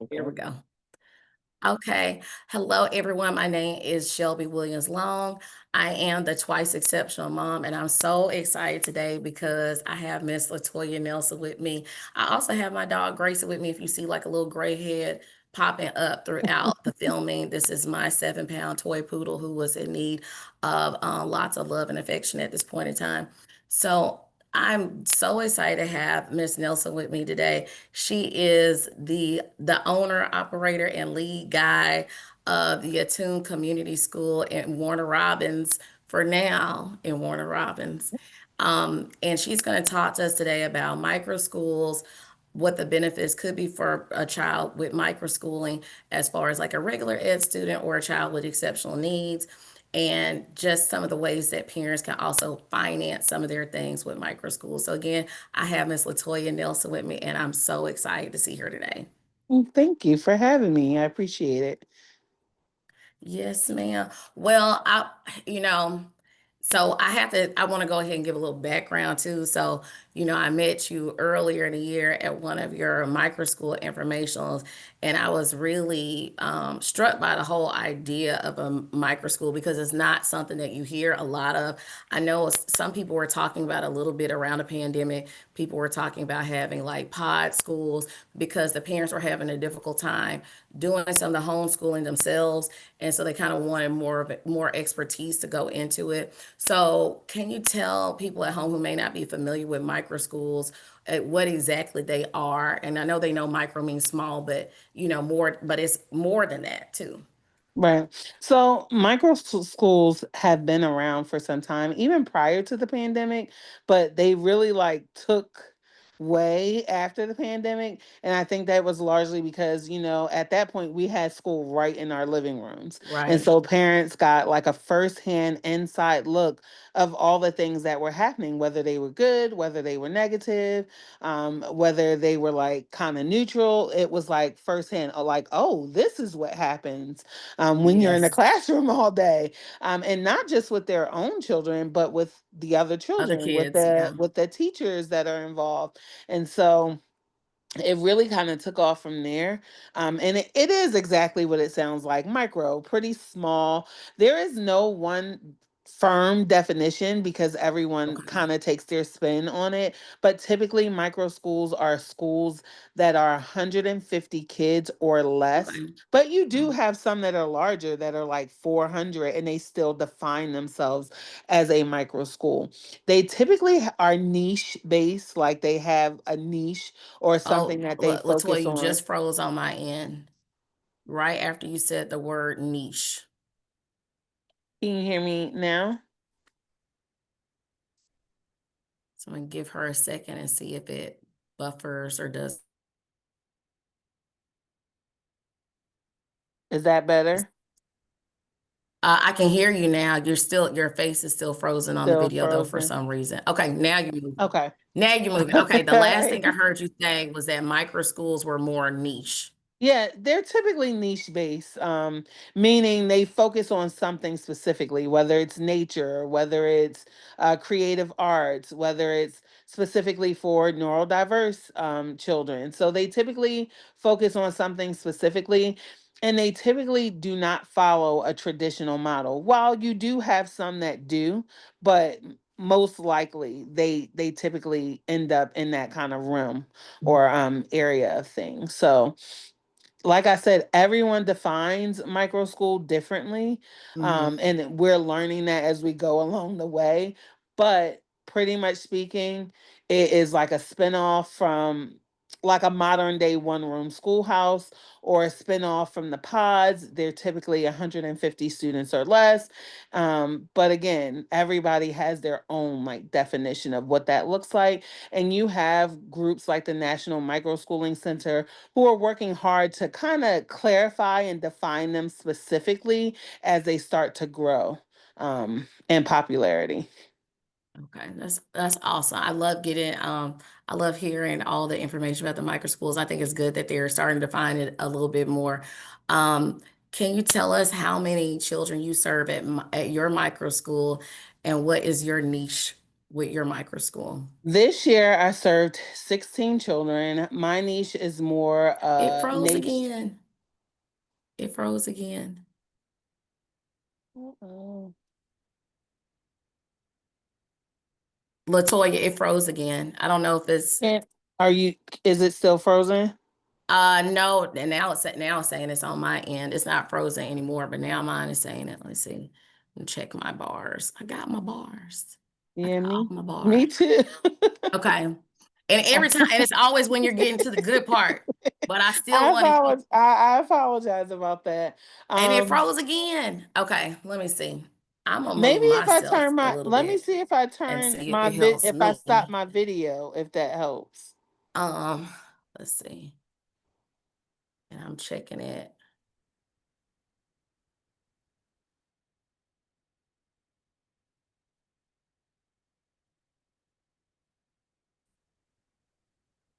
There we Okay. go. Okay. Hello, everyone. My name is Shelby Williams Long. I am the twice exceptional mom, and I'm so excited today because I have Miss Latoya Nelson with me. I also have my dog Gracie with me. If you see like a little gray head popping up throughout the filming, this is my 7 pound toy poodle who was in need of lots of love and affection at this point in time. So I'm so excited to have Miss Nelson with me today. She is the owner, operator, and lead guy of the Attuned Community School in Warner Robins for now in Warner Robins. And she's going to talk to us today about microschools, what the benefits could be for a child with microschooling, as far as like a regular ed student or a child with exceptional needs, and just some of the ways that parents can also finance some of their things with microschools. So again, I have Miss Latoya Nelson with me, and I'm so excited to see her today. Well, thank you for having me. I appreciate it. Yes, ma'am. Well, you know, so I want to go ahead and give a little background too. So, I met you earlier in the year at one of your micro school informationals, and I was really struck by the whole idea of a micro school because it's not something that you hear a lot of. I know some people were talking about a little bit around the pandemic. People were talking about having like pod schools because the parents were having a difficult time doing some of the homeschooling themselves, and so they kind of wanted more expertise to go into it. So, can you tell people at home who may not be familiar with micro schools what exactly they are? And I know they know micro means small, but more, but it's more than that too. Right. So schools have been around for some time, even prior to the pandemic, but they really took way after the pandemic. And I think that was largely because, at that point we had school right in our living rooms. And Right. so parents got like a firsthand inside look of all the things that were happening, whether they were good, whether they were negative, whether they were like kind of neutral. It was like firsthand, like, oh, this is what happens when you're in the Yes. classroom all day, and not just with their own children, but with the other Other children, with kids, yeah. the teachers that are involved, and so it really kind of took off from there. And it is exactly what it sounds like, micro, pretty small. There is no one firm definition because everyone Okay. kind of takes their spin on it. But typically, micro schools are schools that are 150 kids or less. Okay. But you do have some that are larger, that are like 400, and they still define themselves as a micro school. They typically are niche based, like they have a niche or something Oh, that they Latoya, focus you on. just froze on my end right after you said the word niche. Can you hear me now? So I'm gonna give her a second and see if it buffers or does. Is that better? I can hear you now. Your face is still frozen on the Still video though for frozen. some reason. Okay, now you're moving. Okay. Now you're moving. Okay, the last thing I Alright. heard you say was that micro schools were more niche. Yeah, they're typically niche based, meaning they focus on something specifically, whether it's nature, whether it's creative arts, whether it's specifically for neurodiverse children. So they typically focus on something specifically, and they typically do not follow a traditional model. While you do have some that do, but most likely they typically end up in that kind of realm or area of things. So like I said, everyone defines micro school differently. Hmm. And we're learning that as we go along the way. But pretty much speaking, it is like a spinoff from like a modern day one room schoolhouse, or a spinoff from the pods. They're typically 150 students or less. But again, everybody has their own like definition of what that looks like. And you have groups like the National Micro Schooling Center who are working hard to kind of clarify and define them specifically as they start to grow in popularity. Okay, that's awesome. I love hearing all the information about the micro schools. I think it's good that they're starting to find it a little bit more. Um, can you tell us how many children you serve at your micro school, and what is your niche with your micro school? This year, I served 16 children. My niche is more It froze nature. again. It froze again. Uh-oh. Latoya, it froze again. I don't know if it's Can't, are you, is it still frozen? no, and now it's saying it's on my end. It's not frozen anymore, but now mine is saying it. Let's see. Let me check my bars. I got my bars. I Yeah, got all me, my me bars. too. Okay. And every time, and it's always when you're getting to the good part. But I still want to keep I apologize about that. and it Um, froze again. Okay, let me see. I'm gonna move maybe if I myself turn a my, little let me bit see if I and turn see if my it helps if I me. stop my video, if that helps. Um, let's see. And I'm checking it.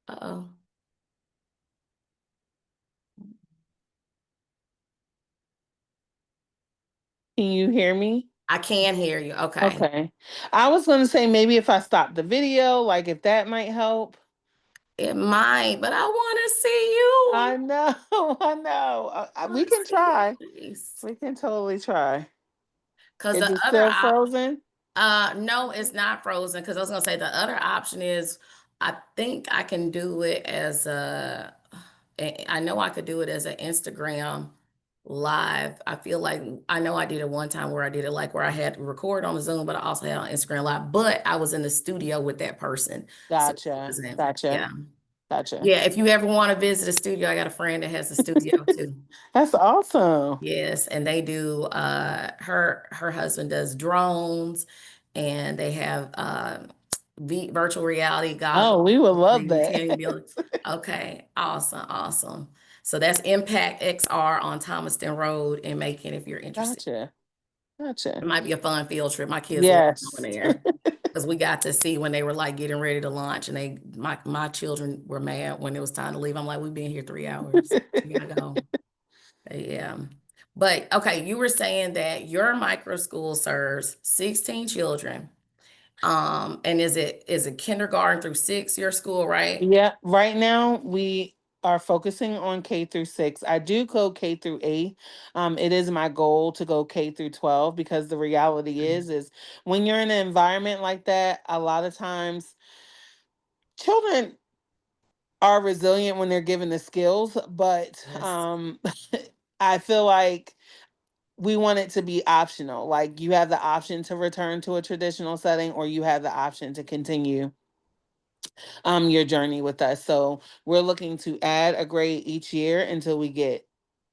Uh-oh. Can you hear me? I can hear you. Okay. Okay. I was going to say maybe if I stop the video, like if that might help. It might, but I want to see I you. know, I know. I We want to can see your try. face. We can totally try. Because Is the it other still frozen? no, it's not frozen. Because I was gonna say the other option is, I think I can do it as I know I could do it as an Instagram live. I feel like I know I did it one time where I did it like where I had to record on Zoom, but I also had on Instagram live. But I was in the studio with that person, so it Gotcha. wasn't. Gotcha. Yeah, Gotcha. yeah. If you ever want to visit a studio, I got a friend that has a studio too. That's awesome. Yes, and they do her husband does drones and they have virtual reality goggles Oh, we would love and that. team building. Okay, awesome, awesome. So that's Impact XR on Thomaston Road in Macon if you're interested. Gotcha. It Gotcha. might be a fun field trip. My kids love Yes. going there because we got to see when they were like getting ready to launch and my children were mad when it was time to leave. I'm like, we've been here 3 hours. We gotta go. Yeah. But okay, you were saying that your micro school serves 16 children. And is it kindergarten through six, your school, right? Yeah, right now we are focusing on K through 6. I do go K through 8. It is my goal to go K through 12 because the reality is when you're in an environment like that, a lot of times children are resilient when they're given the skills, but Yes. I feel like we want it to be optional. Like you have the option to return to a traditional setting or you have the option to continue your journey with us. So we're looking to add a grade each year until we get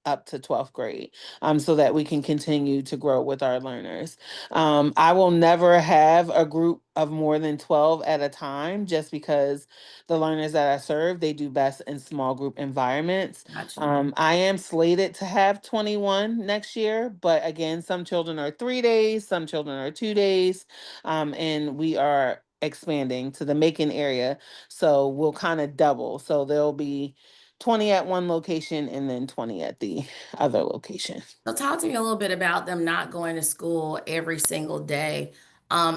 up to 12th grade, so that we can continue to grow with our learners. I will never have a group of more than 12 at a time just because the learners that I serve, they do best in small group environments. Got you. I am slated to have 21 next year, but again, some children are 3 days, some children are 2 days, and we are expanding to the Macon area. So we'll kind of double. So there'll be 20 at one location and then 20 at the other location. So talk to me a little bit about them not going to school every single day.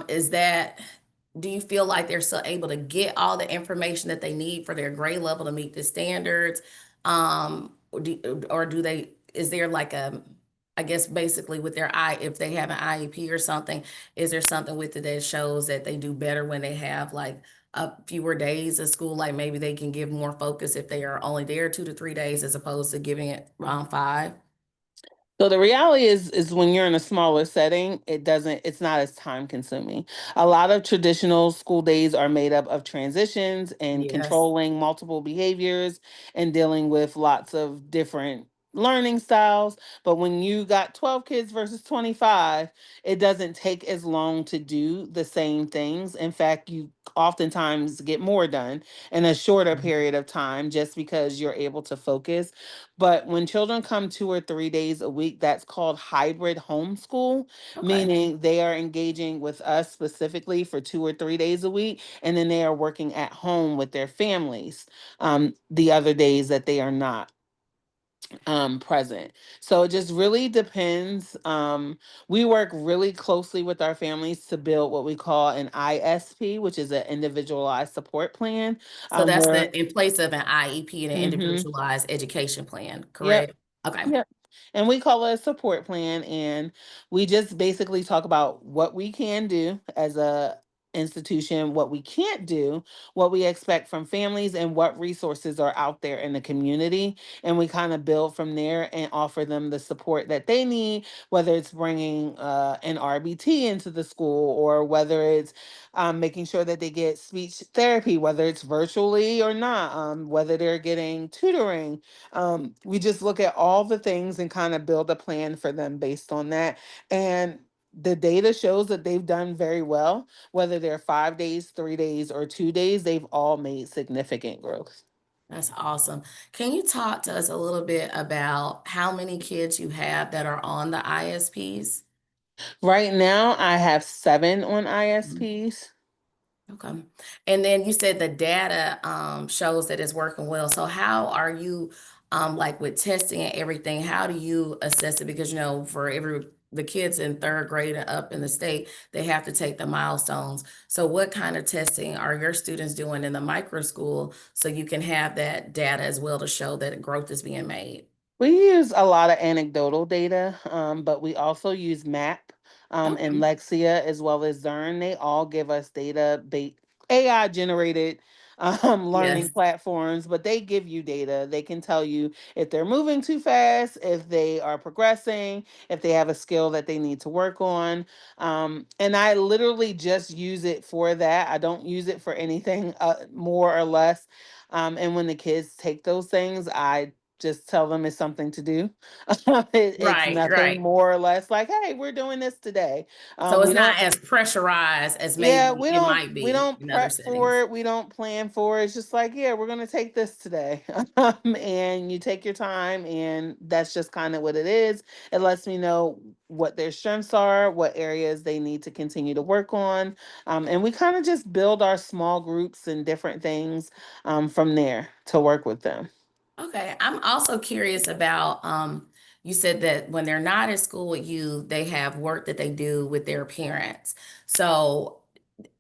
Is that, do you feel like they're still able to get all the information that they need for their grade level to meet the standards? Or do they, is there like I guess basically with their if they have an IEP or something, is there something with it that shows that they do better when they have like fewer days of school? Like maybe they can give more focus if they are only there 2 to 3 days as opposed to giving it around five? So the reality is when you're in a smaller setting, it's not as time consuming. A lot of traditional school days are made up of transitions and Yes. controlling multiple behaviors and dealing with lots of different learning styles. But when you got 12 kids versus 25, it doesn't take as long to do the same things. In fact, you oftentimes get more done in a shorter period of time just because you're able to focus. But when children come 2 or 3 days a week, that's called hybrid homeschool, Okay. meaning they are engaging with us specifically for 2 or 3 days a week, and then they are working at home with their families the other days that they are not. present. So it just really depends. We work really closely with our families to build what we call an ISP, which is an individualized support plan. So that's Where the in place of an IEP and an Mhm. individualized education plan, Yep. correct? Okay, Yep. And we call it a support plan. And we just basically talk about what we can do as a institution, what we can't do, what we expect from families, and what resources are out there in the community. And we kind of build from there and offer them the support that they need, whether it's bringing an RBT into the school, or whether it's making sure that they get speech therapy, whether it's virtually or not, whether they're getting tutoring. We just look at all the things and kind of build a plan for them based on that. And the data shows that they've done very well, whether they're 5 days, 3 days, or 2 days, they've all made significant growth. that's awesome. Can you talk to us a little bit about how many kids you have that are on the ISPs? Right now, I have 7 on ISPs. Okay. And then you said the data shows that it's working well. So how are you like with testing and everything, how do you assess it? Because for every the kids in third grade and up in the state, they have to take the milestones. So what kind of testing are your students doing in the micro school so you can have that data as well to show that growth is being made? We use a lot of anecdotal data, but we also use MAP and Okay. Lexia as well as Zern. They all give us data, AI generated learning Yes. platforms, but they give you data. They can tell you if they're moving too fast, if they are progressing, if they have a skill that they need to work on. And I literally just use it for that. I don't use it for anything more or less. And when the kids take those things, I just tell them it's something to do. It's Right, nothing right. more or less like, hey, we're doing this today. So We it's don't not as pressurized as yeah, maybe we it don't might we be don't in other prep for settings. it. We don't plan for it. It's just like, yeah, we're gonna take this today. And you take your time, and that's just kind of what it is. It lets me know what their strengths are, what areas they need to continue to work on. And we kind of just build our small groups and different things from there to work with them. Okay, I'm also curious about you said that when they're not at school with you, they have work that they do with their parents. So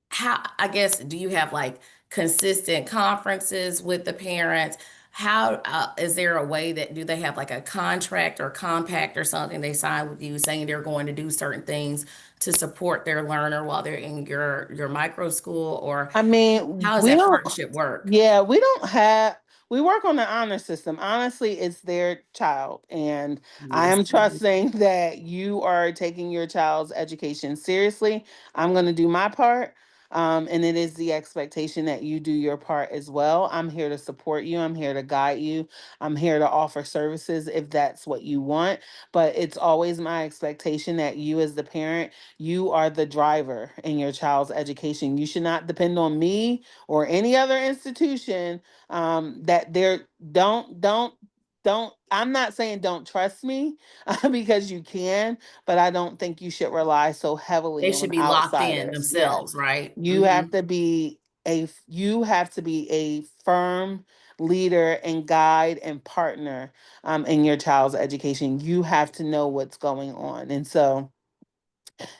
how, I guess, do you have like consistent conferences with the parents? How is there a way that do they have like a contract or compact or something they sign with you saying they're going to do certain things to support their learner while they're in your micro school, or I mean, how does we that don't, partnership work? yeah, we don't have, we work on the honor system. Honestly, it's their child. And I Yes. am trusting that you are taking your child's education seriously. I'm going to do my part. And it is the expectation that you do your part as well. I'm here to support you. I'm here to guide you. I'm here to offer services if that's what you want. But it's always my expectation that you, as the parent, you are the driver in your child's education. You should not depend on me or any other institution that they're don't I'm not saying don't trust me because you can, but I don't think you should rely so heavily They should on be locked in outsiders. Yeah. themselves, right? You have to be you have to be a firm leader and guide and partner in your child's education. You have to know what's going on. And so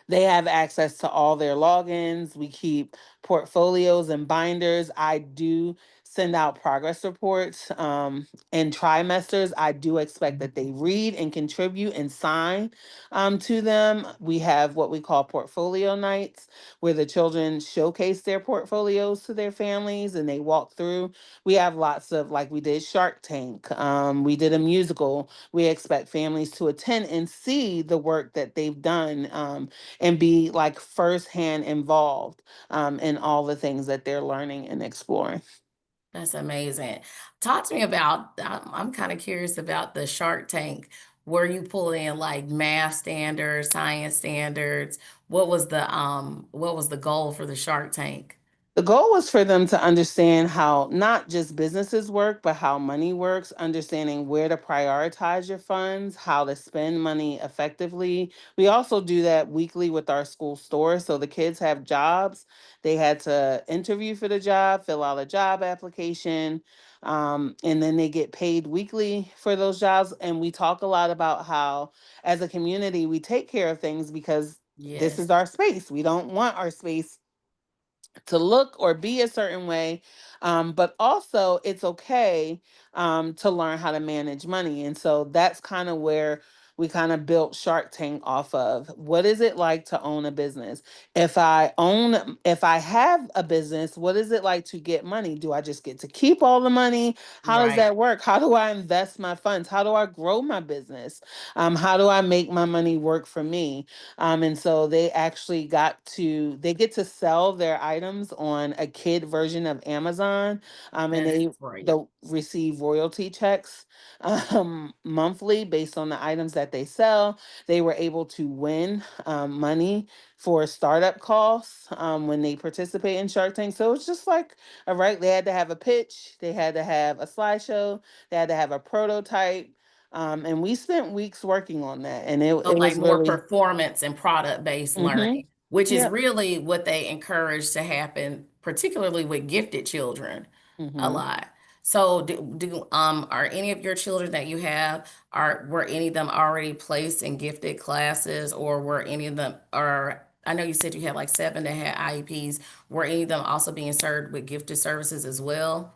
they have access to all their logins. We keep portfolios and binders. I do send out progress reports and trimesters. I do expect that they read and contribute and sign to them. We have what we call portfolio nights where the children showcase their portfolios to their families and they walk through. We have lots of, like, we did Shark Tank, we did a musical. We expect families to attend and see the work that they've done and be like firsthand involved in all the things that they're learning and exploring. That's amazing. Talk to me about, I'm kind of curious about the Shark Tank. Were you pulling in like math standards, science standards? What was the goal for the Shark Tank? The goal was for them to understand how not just businesses work, but how money works, understanding where to prioritize your funds, how to spend money effectively. We also do that weekly with our school store. So the kids have jobs. They had to interview for the job, fill out a job application. And then they get paid weekly for those jobs. And we talk a lot about how, as a community, we take care of things because this is Yes. our space. We don't want our space to look or be a certain way. But also, it's okay to learn how to manage money. And so that's kind of where we kind of built Shark Tank off of. What is it like to own a business? If I have a business, what is it like to get money? Do I just get to keep all the money? How does Right. that work? How do I invest my funds? How do I grow my business? How do I make my money work for me? And so they get to sell their items on a kid version of Amazon. And That's they great. they'll receive royalty checks monthly based on the items that they sell. They were able to win money for startup costs when they participate in Shark Tank. So it's just like, all right, they had to have a pitch, they had to have a slideshow, they had to have a prototype. And we spent weeks working on that, and So it like was more really. performance and product-based Mm-hmm. learning, which is Yep. really what they encourage to happen, particularly with gifted children a Mm-hmm. lot. So are any of your children that you have, are were any of them already placed in gifted classes, or were any of them, or I know you said you had like seven that had IEPs, were any of them also being served with gifted services as well?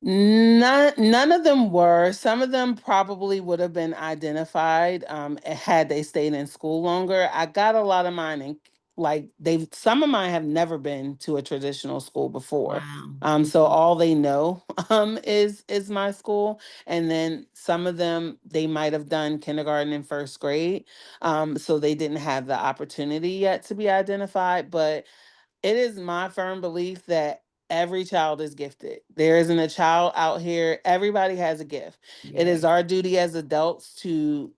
None of them were. Some of them probably would have been identified had they stayed in school longer. I got a lot of mine in, like, they've some of mine have never been to a traditional school before. Wow. So all they know is my school. And then some of them, they might have done kindergarten and first grade. So they didn't have the opportunity yet to be identified. But it is my firm belief that every child is gifted. There isn't a child out here. Everybody has a gift. It is Yes. our duty as adults to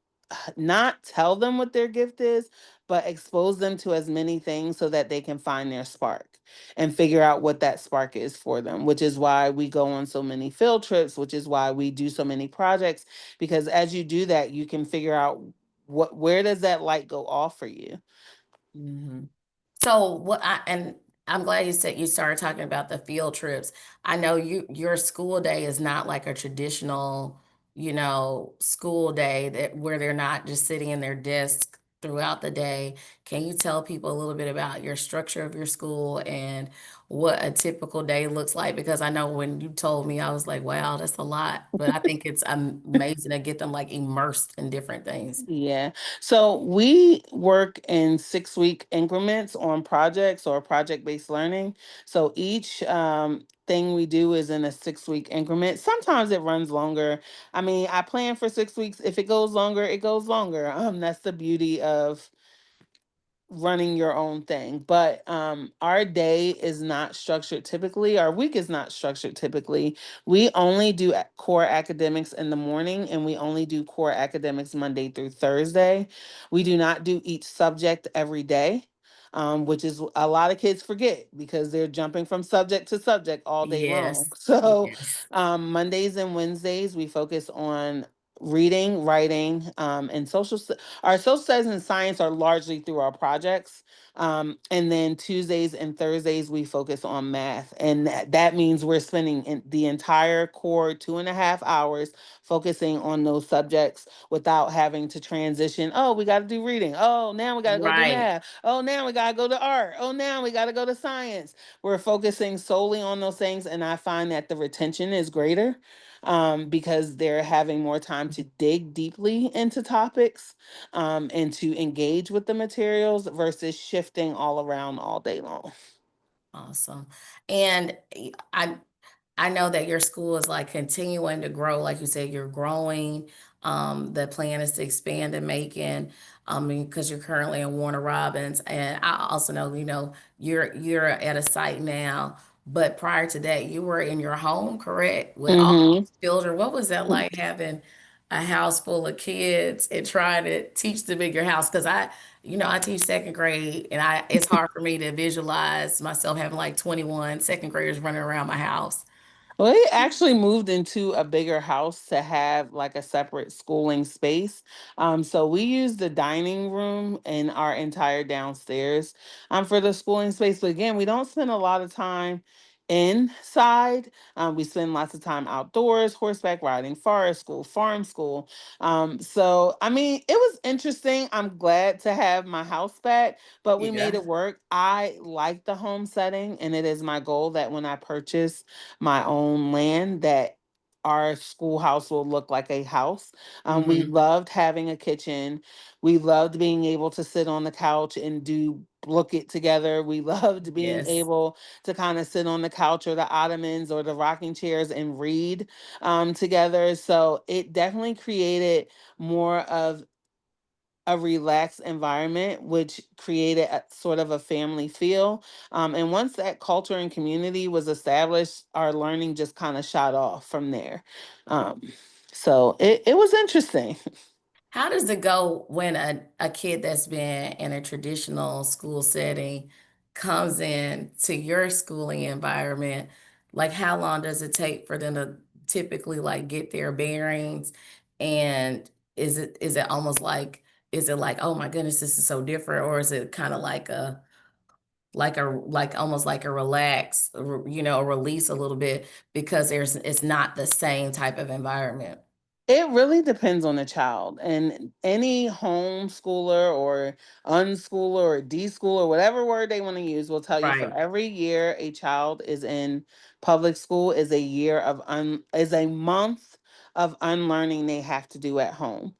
not tell them what their gift is, but expose them to as many things so that they can find their spark and figure out what that spark is for them, which is why we go on so many field trips, which is why we do so many projects, because as you do that, you can figure out where does that light go off for you. hmm So and I'm glad you said you started talking about the field trips. I know your school day is not like a traditional, school day that where they're not just sitting in their desk throughout the day. Can you tell people a little bit about your structure of your school and what a typical day looks like? Because I know when you told me, I was like, wow, that's a lot. But I think it's amazing to get them like immersed in different things. Yeah. So we work in 6 week increments on projects or project based learning. So each thing we do is in a 6 week increment. Sometimes it runs longer. I mean, I plan for 6 weeks. If it goes longer, it goes longer. That's the beauty of running your own thing. But our day is not structured typically. Our week is not structured typically. We only do core academics in the morning, and we only do core academics Monday through Thursday. We do not do each subject every day. Which is a lot of kids forget because they're jumping from subject to subject all day long. Yes. So Yes. Mondays and Wednesdays we focus on reading, writing, and our social studies and science are largely through our projects. And then Tuesdays and Thursdays, we focus on math. And that means we're spending the entire core 2.5 hours focusing on those subjects without having to transition. Oh, we got to do reading. Oh, now we got to go do Right. math. Oh, now we got to go to art. Oh, now we got to go to science. We're focusing solely on those things. And I find that the retention is greater because they're having more time to dig deeply into topics and to engage with the materials versus shifting all around all day long. Awesome. And I know that your school is like continuing to grow. Like you said, you're growing. The plan is to expand in Macon, because you're currently in Warner Robins. And I also know, you're at a site now. But prior to that, you were in your home, correct? With all Hmm. these children. What was that like having a house full of kids and trying to teach them in your house? Because I teach second grade, and it's hard for me to visualize myself having like 21 second graders running around my house. Well, we actually moved into a bigger house to have like a separate schooling space. So we use the dining room and our entire downstairs for the schooling space. But again, we don't spend a lot of time inside. We spend lots of time outdoors, horseback riding, forest school, farm school. So, I mean, it was interesting. I'm glad to have my house back, but we made Yeah. it work. I like the home setting, and it is my goal that when I purchase my own land, that our schoolhouse will look like a house. We Hmm. loved having a kitchen. We loved being able to sit on the couch and do book it together. We loved being Yes. able to kind of sit on the couch or the ottomans or the rocking chairs and read together. So it definitely created more of a relaxed environment, which created a sort of a family feel. And once that culture and community was established, our learning just kind of shot off from there. Um, so it was interesting. How does it go when a kid that's been in a traditional school setting comes in to your schooling environment? Like, how long does it take for them to typically like get their bearings? And is it almost like is it like, oh my goodness, this is so different, or is it kind of like almost like a relax, a release a little bit because it's not the same type of environment. It really depends on the child, and any homeschooler or unschooler or deschooler, whatever word they want to use, will tell you for Right, every year a child is in public school is a year of is a month of unlearning they have to do at home,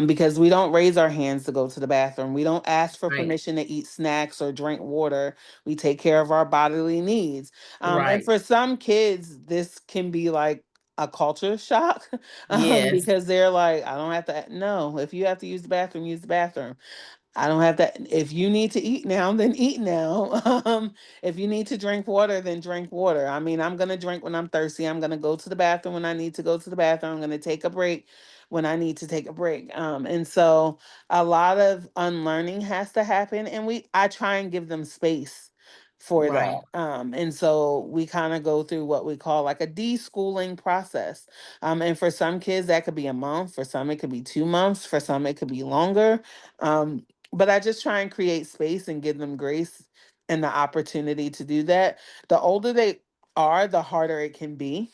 because we don't raise our hands to go to the bathroom. We don't ask for right, permission to eat snacks or drink water. We take care of our bodily needs, and right. for some kids, this can be like a culture shock. Yes, Because they're like, I don't have to. No, if you have to use the bathroom, use the bathroom. I don't have that. If you need to eat now, then eat now. If you need to drink water, then drink water. I mean, I'm gonna drink when I'm thirsty. I'm gonna go to the bathroom when I need to go to the bathroom. I'm gonna take a break when I need to take a break. And so a lot of unlearning has to happen, and I try and give them space for right. that. And so we kind of go through what we call like a deschooling process. And for some kids, that could be a month. For some, it could be 2 months. For some, it could be longer. But I just try and create space and give them grace and the opportunity to do that. The older they are, the harder it can be,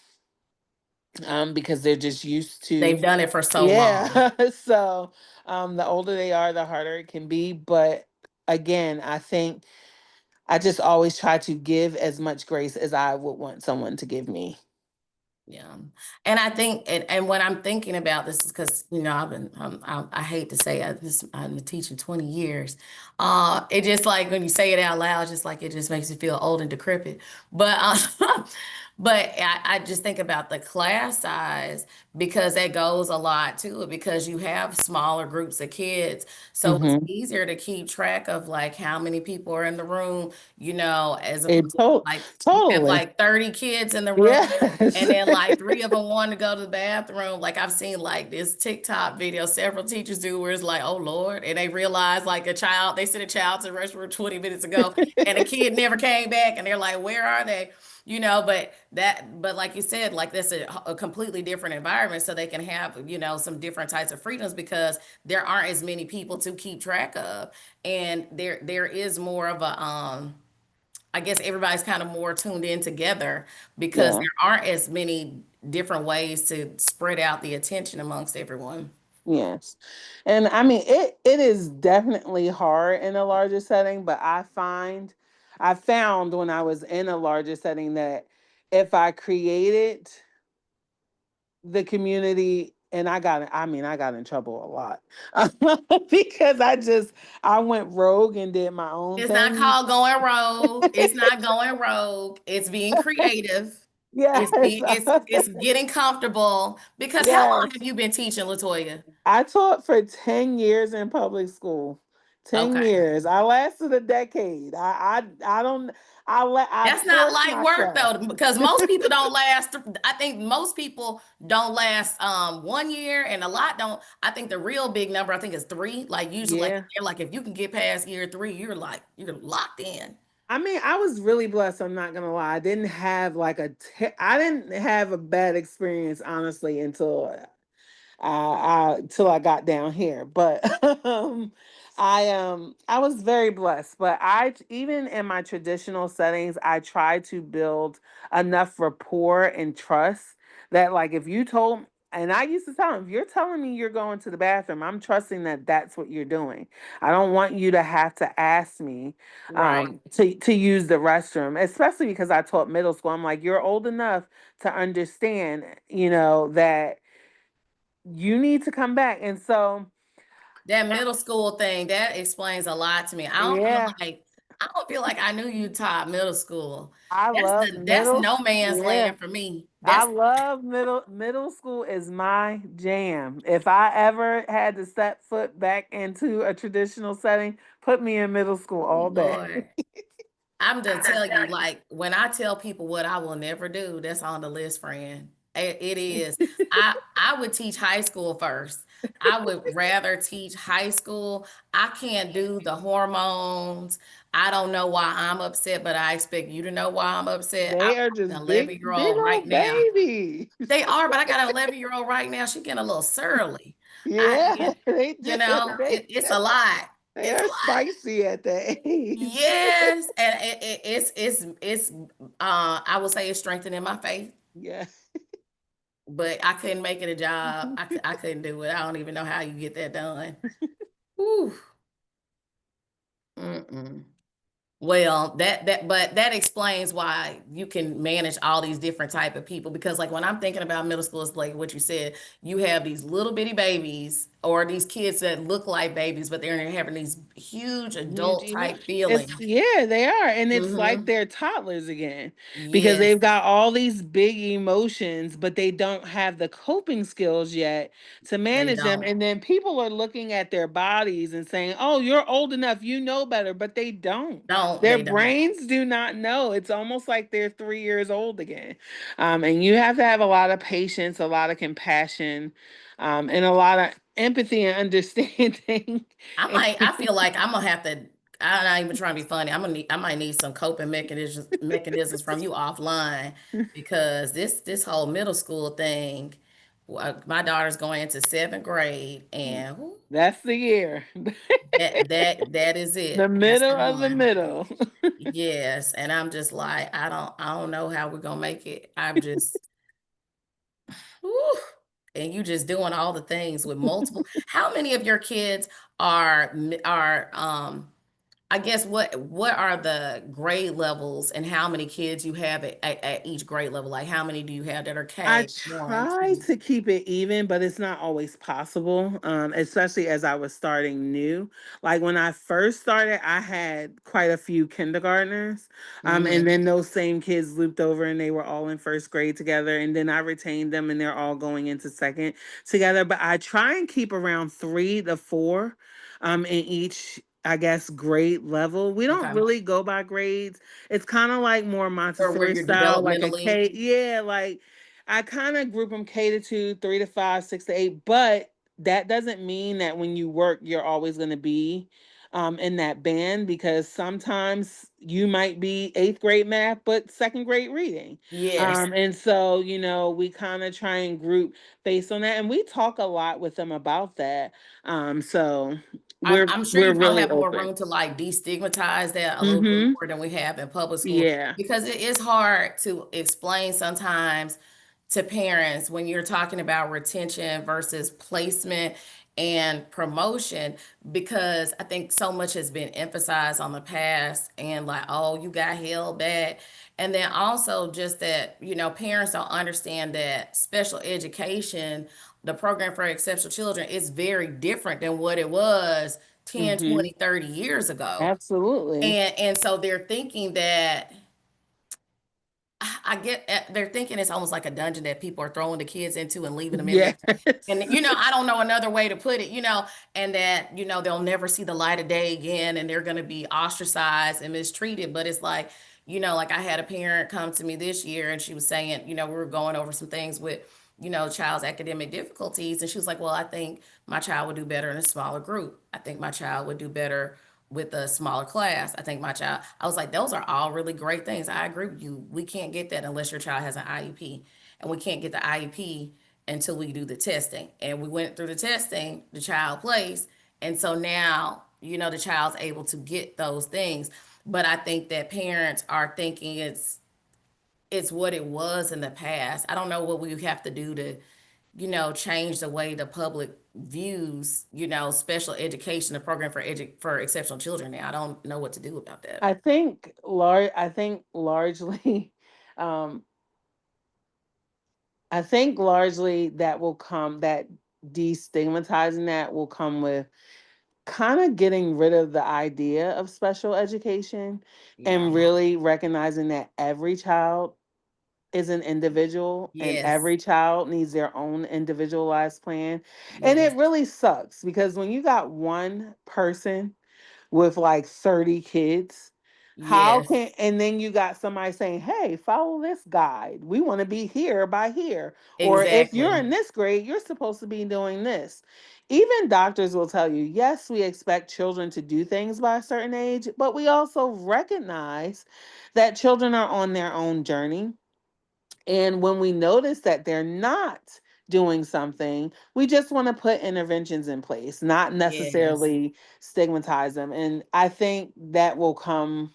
because they're just used to, They've done it for so long. yeah. So the older they are, the harder it can be. But again, I think I just always try to give as much grace as I would want someone to give me. Yeah. And I think, and when I'm thinking about this, is because, I've been, I hate to say I've been teaching 20 years. It just like when you say it out loud, just like it just makes you feel old and decrepit. But, but I just think about the class size because that goes a lot to it because you have smaller groups of kids. So it's Hmm. easier to keep track of like how many people are in the room, as It opposed to like you have totally. like 30 kids in the room Yes. and then like three of them want to go to the bathroom. Like I've seen like this TikTok video several teachers do where it's like, oh Lord, and they realize like they sent a child to the restroom 20 minutes ago and the kid never came back and they're like, where are they? But like you said, like that's a completely different environment so they can have, some different types of freedoms because there aren't as many people to keep track of. And there is more of a I guess everybody's kind of more tuned in together because Yeah. there aren't as many different ways to spread out the attention amongst everyone. Yes. And I mean it is definitely hard in a larger setting, but I found when I was in a larger setting that if I created the community, and I got in trouble a lot. Because I went rogue and did my own It's not thing. called going rogue. It's not going rogue. It's being creative. Yes. It's getting comfortable. Because how long have Yes. you been teaching, Latoya? I taught for 10 years in public school. 10 Okay. years. I lasted a decade. I don't I That's not forced light work myself. though, because most people don't last. I think most people don't last 1 year, and a lot don't. I think the real big number, I think, is three. Like usually, like Yeah. they're like if you can get past year three, you're locked in. I mean, I was really blessed, I'm not gonna lie. I didn't have a bad experience, honestly, until till I got down here. But I was very blessed, but even in my traditional settings, I try to build enough rapport and trust that, like, if you told, and I used to tell them, if you're telling me you're going to the bathroom, I'm trusting that that's what you're doing. I don't want you to have to ask me Right. to use the restroom, especially because I taught middle school. I'm like, you're old enough to understand, that you need to come back, and so That middle school thing, that explains a lot to me. yeah. I don't feel like I knew you taught middle school. I love That's middle. no man's Yeah, land for me. I That's love middle school is my jam. If I ever had to step foot back into a traditional setting, put me in middle school oh all day. Lord. I'm to tell you, like when I tell people what I will never do, that's on the list, friend. It is. I would teach high school first. I would rather teach high school. I can't do the hormones. I don't know why I'm upset, but I expect you to know why I'm upset. I They are got just an big, 11-year big old right old now. babies. They are, but I got an 11-year old right now. She getting a little surly. I Yeah, can't, they do. it's a lot. They It's a are lot. spicy at that age. Yes, and it's I would say it's strengthening my faith, Yeah. but I couldn't make it a job. I couldn't do it. I don't even know how you get that done. Whew. Mm-mm. Well, but that explains why you can manage all these different type of people because like when I'm thinking about middle school, it's like what you said, you have these little bitty babies or these kids that look like babies, but they're having these huge Huge adult emo type it's feelings. yeah, they are, and it's like Hmm. they're toddlers again because Yes, they've got all these big emotions, but they don't have the coping skills yet to they manage them, don't. and then people are looking at their bodies and saying, "Oh, you're old enough, you know better," but they don't. Don't Their they don't. brains do not know. It's almost like they're 3 years old again. And you have to have a lot of patience, a lot of compassion, and a lot of empathy and understanding. I feel like I'm gonna have to. I'm not even trying to be funny. I might need some coping mechanisms from you offline because this whole middle school thing. My daughter's going into seventh grade, and whew, That's the year. that is The it. That's middle the of the one. middle. Yes, and I'm just like I don't know how we're gonna make it. I'm just. Whew, and you just doing all the things with multiple. How many of your kids are I guess what are the grade levels and how many kids you have at each grade level? Like how many do you have that are I K one, try two? to keep it even, but it's not always possible. Especially as I was starting new. Like when I first started, I had quite a few kindergartners. And Mm-hmm. then those same kids looped over and they were all in first grade together. And then I retained them and they're all going into second together. But I try and keep around 3 to 4 in each. I guess grade level. We don't Okay. really go by grades. It's kind of like more Or where Montessori you're style, like a developmentally. K. Yeah, like I kind of group them K to 2, 3 to 5, 6 to 8. But that doesn't mean that when you work, you're always going to be in that band because sometimes you might be eighth grade math, but second grade reading. Yes. And so, we kind of try and group based on that. And we talk a lot with them about that. So we're I'm sure we're you probably really have more open. room to like destigmatize that a little bit Mm-hmm. more than we have in public school Yeah. because it is hard to explain sometimes to parents when you're talking about retention versus placement and promotion because I think so much has been emphasized on the past and like, oh, you got held back. And then also just that, parents don't understand that special education, the program for exceptional children, is very different than what it was 10, Mm-hmm. 20, 30 years ago. Absolutely. And so they're thinking that they're thinking it's almost like a dungeon that people are throwing the kids into and leaving them in there. Yes. And I don't know another way to put it, and that, they'll never see the light of day again and they're going to be ostracized and mistreated. But it's like, like I had a parent come to me this year and she was saying, we were going over some things with, child's academic difficulties. And she was like, well, I think my child would do better in a smaller group. I think my child would do better with a smaller class. I think my child, I was like, those are all really great things. I agree with you. We can't get that unless your child has an IEP. And we can't get the IEP until we do the testing. And we went through the testing, the child placed. And so now the child's able to get those things. But I think that parents are thinking it's what it was in the past. I don't know what we have to do to, change the way the public views, special education, the program for exceptional children now. I don't know what to do about that. I think largely um I think largely that destigmatizing that will come with kind of getting rid of the idea of special education Yeah. and really recognizing that every child is an individual and Yes. every child needs their own individualized plan. And it Yes. really sucks because when you got one person with like 30 kids, how Yes. can, and then you got somebody saying, hey, follow this guide, we want to be here by here, or if you're Exactly. in this grade you're supposed to be doing this. Even doctors will tell you, yes, we expect children to do things by a certain age, but we also recognize that children are on their own journey, and when we notice that they're not doing something, we just want to put interventions in place, not Yes. necessarily stigmatize them. And I think that will come.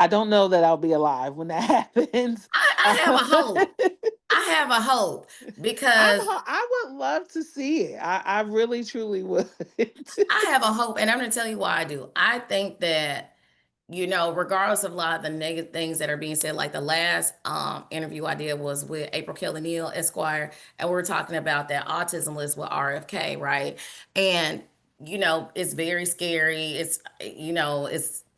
I don't know that I'll be alive when that happens. I have a hope. I have a hope because I would love to see it. I really truly would. I have a hope, and I'm going to tell you why I do. I think that, regardless of a lot of the negative things that are being said, like the last interview I did was with April Kelly Neal, Esquire, and we were talking about that autism list with RFK, right? And, it's very scary. It's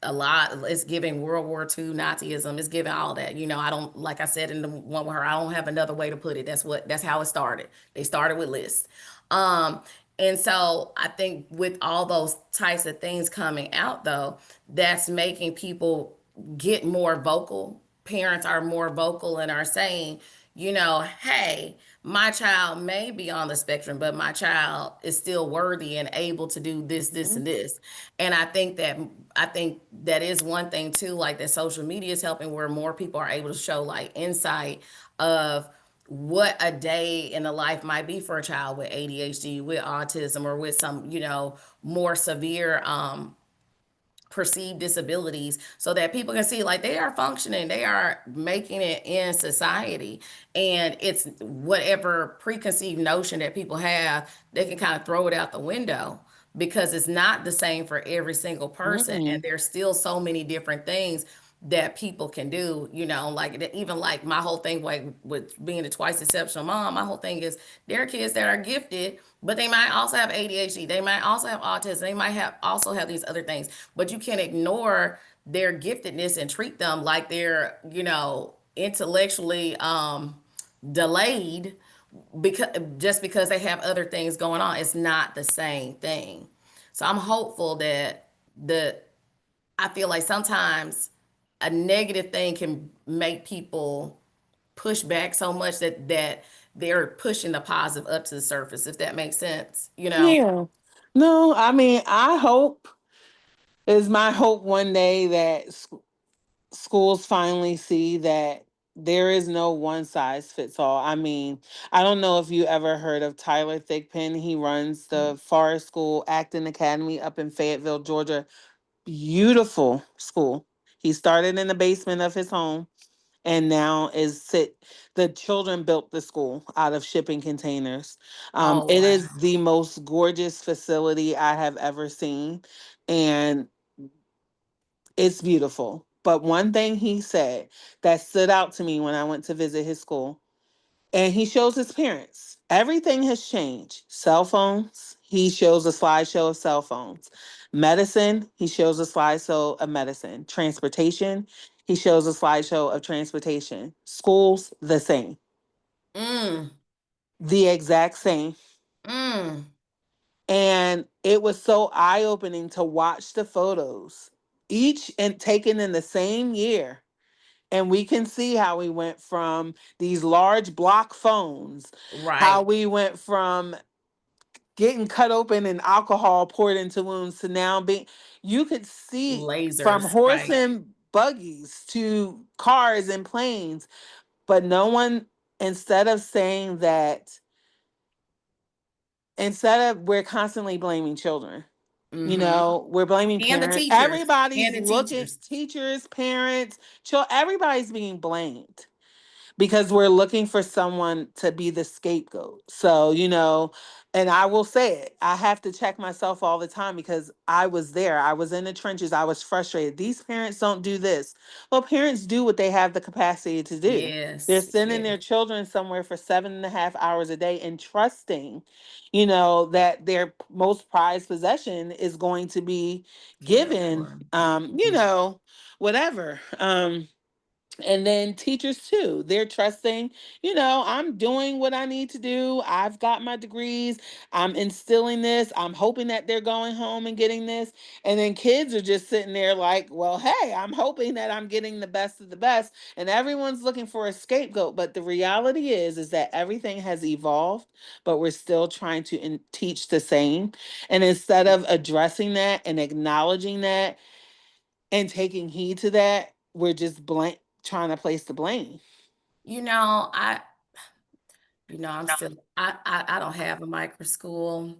a lot. It's giving World War II Nazism. It's giving all that. I don't, like I said in the one with her, I don't have another way to put it. That's how it started. They started with lists. Um, and so I think with all those types of things coming out, though, that's making people get more vocal. Parents are more vocal and are saying, hey, my child may be on the spectrum, but my child is still worthy and able to do this, this, and this. And I think that is one thing too, like that social media is helping where more people are able to show like insight of what a day in the life might be for a child with ADHD, with autism, or with some, more severe perceived disabilities, so that people can see like they are functioning, they are making it in society. And it's whatever preconceived notion that people have, they can kind of throw it out the window because it's not the same for every single person. And Mm-mm. there's still so many different things that people can do, like even like my whole thing, like with being a twice exceptional mom, my whole thing is there are kids that are gifted, but they might also have ADHD, they might also have autism, they might have also have these other things, but you can't ignore their giftedness and treat them like they're, intellectually delayed, because just because they have other things going on. It's not the same thing. So I'm hopeful that the I feel like sometimes a negative thing can make people push back so much that they're pushing the positive up to the surface, if that makes sense. Yeah. No, I mean, I hope, is my hope one day that schools finally see that there is no one size fits all. I mean, I don't know if you ever heard of Tyler Thigpen. He runs the Forest School Acting Academy up in Fayetteville, Georgia. Beautiful school. He started in the basement of his home and now is sit the children built the school out of shipping containers. Oh, It wow. is the most gorgeous facility I have ever seen, and it's beautiful. But one thing he said that stood out to me when I went to visit his school, and he shows his parents, everything has changed. Cell phones, he shows a slideshow of cell phones. Medicine, he shows a slideshow of medicine. Transportation, he shows a slideshow of transportation. Schools, the same. Mm, The exact same. mm. And it was so eye opening to watch the photos, each and taken in the same year. And we can see how we went from these large block phones, how Right. we went from getting cut open and alcohol poured into wounds to now being, you could see from Lasers. horse Right. and buggies to cars and planes. But no one, instead of saying that, instead of, we're constantly blaming children. Mhm. We're blaming And the parents. teachers, Everybody's and the looking, teachers. teachers, parents, everybody's being blamed because we're looking for someone to be the scapegoat. So, and I will say it, I have to check myself all the time because I was there. I was in the trenches. I was frustrated. These parents don't do this. Well, parents do what they have the capacity to do. They're Yes, sending yes. their children somewhere for 7.5 hours a day and trusting, that their most prized possession is going to be Cared given, for. Mhm. whatever. And then teachers too, they're trusting, I'm doing what I need to do. I've got my degrees. I'm instilling this. I'm hoping that they're going home and getting this. And then kids are just sitting there like, well, hey, I'm hoping that I'm getting the best of the best. And everyone's looking for a scapegoat. But the reality is that everything has evolved, but we're still trying to teach the same. And instead of addressing that and acknowledging that, and taking heed to that, we're just trying to place the blame. You know, I I'm still I don't have a micro school.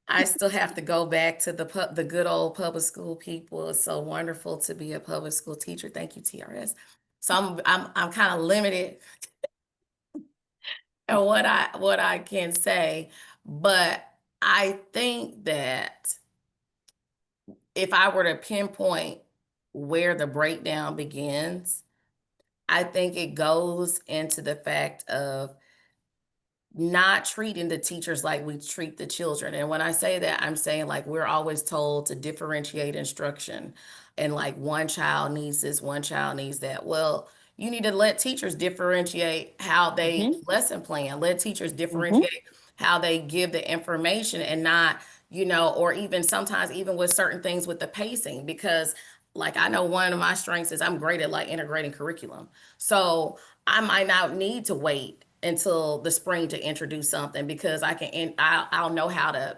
I still have to go back to the good old public school people. It's so wonderful to be a public school teacher. Thank you, TRS. So I'm kind of limited in what I can say, but I think that if I were to pinpoint where the breakdown begins, I think it goes into the fact of not treating the teachers like we treat the children. And when I say that, I'm saying like we're always told to differentiate instruction and like one child needs this, one child needs that. Well, you need to let teachers differentiate how they Mm-hmm. lesson plan, let teachers Mm-hmm. differentiate how they give the information and not, or even sometimes even with certain things with the pacing, because like I know one of my strengths is I'm great at like integrating curriculum. So I might not need to wait until the spring to introduce something because I can and I'll know how to,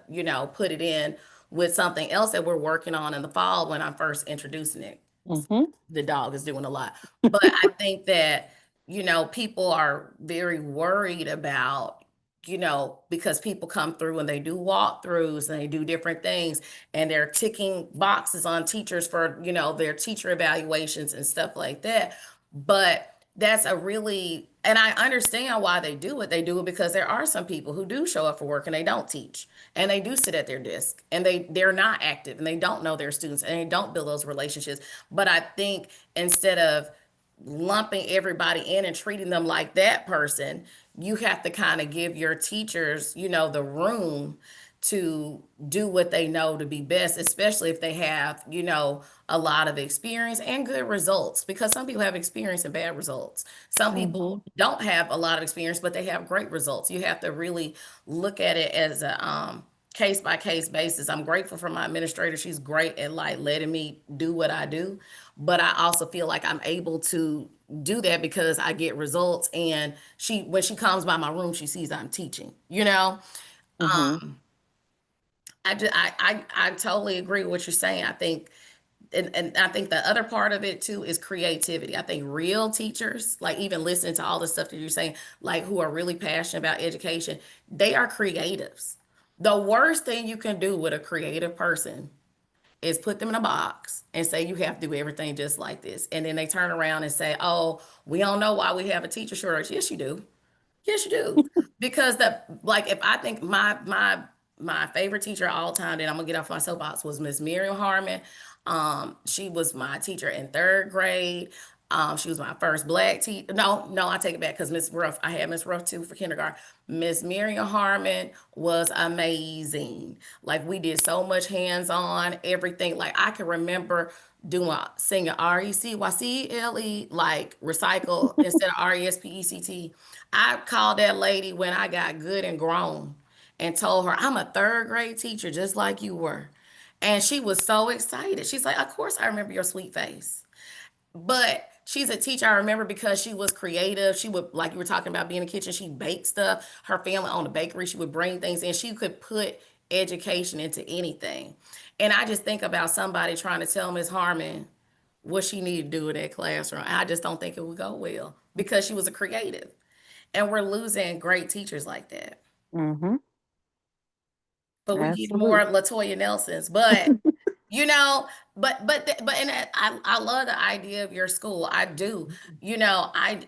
put it in with something else that we're working on in the fall when I'm first introducing it. Mm-hmm. The dog is doing a lot. But I think that, people are very worried about, because people come through and they do walkthroughs and they do different things and they're ticking boxes on teachers for, their teacher evaluations and stuff like that. But that's a really, and I understand why they do it. They do it because there are some people who do show up for work and they don't teach and they do sit at their desk and they're not active and they don't know their students and they don't build those relationships. But I think instead of lumping everybody in and treating them like that person, you have to kind of give your teachers, the room to do what they know to be best, especially if they have, a lot of experience and good results. Because some people have experience and bad results. Some Mm-hmm. people don't have a lot of experience, but they have great results. You have to really look at it as a case by case basis. I'm grateful for my administrator. She's great at like letting me do what I do, but I also feel like I'm able to do that because I get results and she when she comes by my room, she sees I'm teaching, Mm-hmm. I totally agree with what you're saying. I think and I think the other part of it too is creativity. I think real teachers, like even listening to all the stuff that you're saying, like who are really passionate about education, they are creatives. The worst thing you can do with a creative person is put them in a box and say you have to do everything just like this. And then they turn around and say, "Oh, we don't know why we have a teacher shortage." Yes, you do. Yes, you do. Because like if I think my favorite teacher of all time, then I'm gonna get off my soapbox was Miss Miriam Harmon. She was my teacher in third grade. She was my first black teacher. No, no, I take it back because Miss Ruff, I had Miss Ruff too for kindergarten. Miss Miriam Harmon was amazing. Like we did so much hands-on, everything. Like I can remember doing singing RECYCLE, like recycle instead of RESPECT. I called that lady when I got good and grown and told her I'm a third grade teacher just like you were. And she was so excited. She's like, "Of course I remember your sweet face." But she's a teacher I remember because she was creative. She would, like you were talking about being in the kitchen, she baked stuff. Her family owned a bakery. She would bring things in. She could put education into anything. And I just think about somebody trying to tell Miss Harmon what she needed to do in that classroom. I just don't think it would go well because she was a creative. And we're losing great teachers like that. Mm-hmm. but we need more Absolutely. Latoya Nelsons. But you know, and I love the idea of your school. I do. You know, I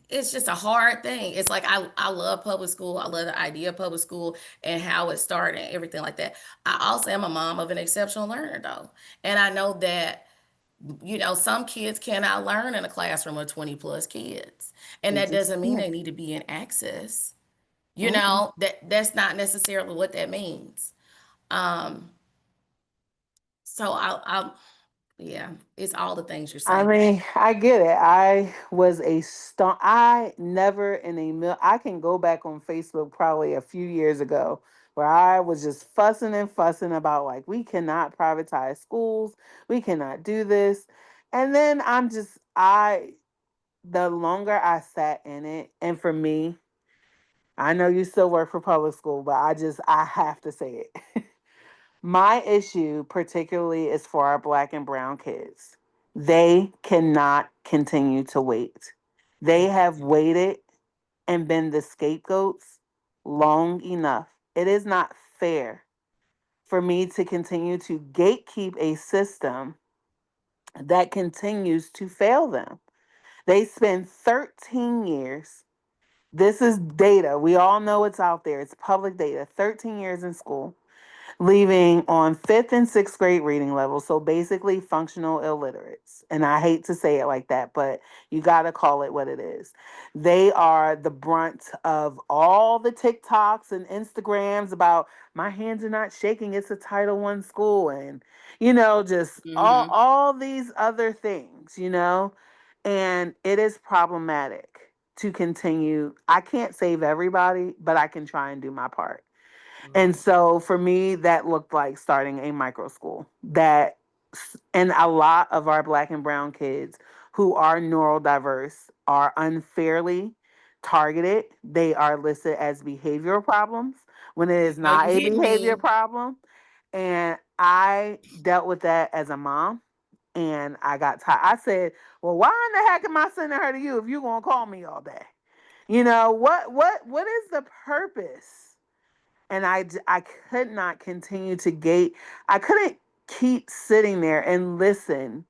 it's just a hard thing. It's like I love public school. I love the idea of public school and how it started and everything like that. I also am a mom of an exceptional learner though. And I know that some kids cannot learn in a classroom of 20 plus kids. And They that just doesn't mean can't. they need to be in access. Mm-mm. That's not necessarily what that means. Um, so yeah, it's all the things you're I saying. mean, I get it. I was a stomp. I never in a mil. I can go back on Facebook probably a few years ago where I was just fussing and fussing about like we cannot privatize schools, we cannot do this, and then the longer I sat in it, and for me, I know you still work for public school, but I have to say it. My issue, particularly, is for our black and brown kids. They cannot continue to wait. They have waited and been the scapegoats long enough. It is not fair for me to continue to gatekeep a system that continues to fail them. They spend 13 years. This is data. We all know it's out there. It's public data. 13 years in school, leaving on fifth and sixth grade reading levels. So basically, functional illiterates. And I hate to say it like that, but you got to call it what it is. They are the brunt of all the TikToks and Instagrams about my hands are not shaking. It's a Title I school. And, just Hmm. all these other things. And it is problematic to continue. I can't save everybody, but I can try and do my part. And Right. so for me, that looked like starting a micro school. And a lot of our black and brown kids who are neurodiverse are unfairly targeted. They are listed as behavioral problems when it is Oh, not you a hit behavior me. problem. And I dealt with that as a mom. And I got tired. I said, "Well, why in the heck am I sending her to you if you're gonna call me all day? What is the purpose?" And I could not continue to gate. I couldn't keep sitting there and listen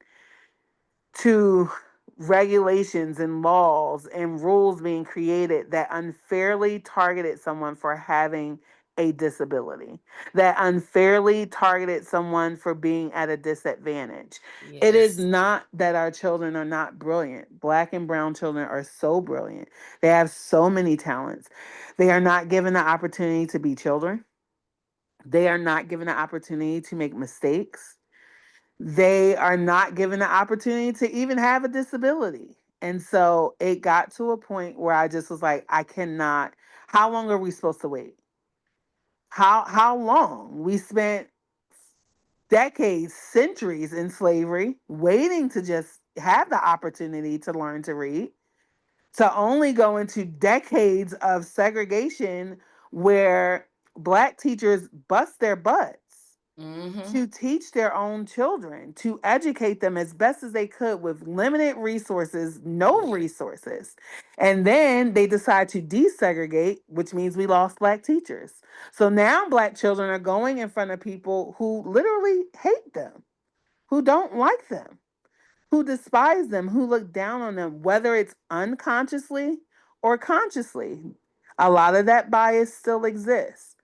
to regulations and laws and rules being created that unfairly targeted someone for having a disability, that unfairly targeted someone for being at a disadvantage. It is Yes. not that our children are not brilliant. Black and brown children are so brilliant. They have so many talents. They are not given the opportunity to be children. They are not given the opportunity to make mistakes. They are not given the opportunity to even have a disability. And so it got to a point where I just was like, I cannot. How long are we supposed to wait? How long? We spent decades, centuries in slavery, waiting to just have the opportunity to learn to read, to only go into decades of segregation where black teachers bust their butts Hmm. to teach their own children, to educate them as best as they could with limited resources, no Yeah. resources. And then they decide to desegregate, which means we lost black teachers. So now black children are going in front of people who literally hate them, who don't like them, who despise them, who look down on them, whether it's unconsciously or consciously. A lot of that bias still exists.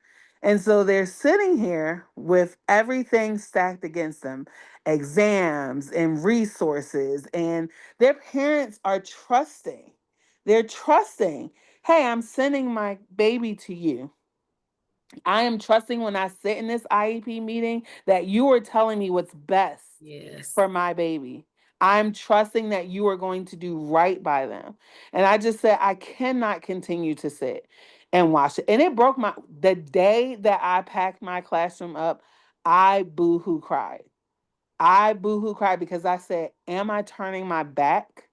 And so they're sitting here with everything stacked against them, exams and resources, and their parents are trusting. They're trusting, hey, I'm sending my baby to you. I am trusting when I sit in this IEP meeting that you are telling me what's best Yes. for my baby. I'm trusting that you are going to do right by them. And I just said, I cannot continue to sit and watch it. And it broke the day that I packed my classroom up, I boo-hoo cried. I boo-hoo cried because I said, am I turning my back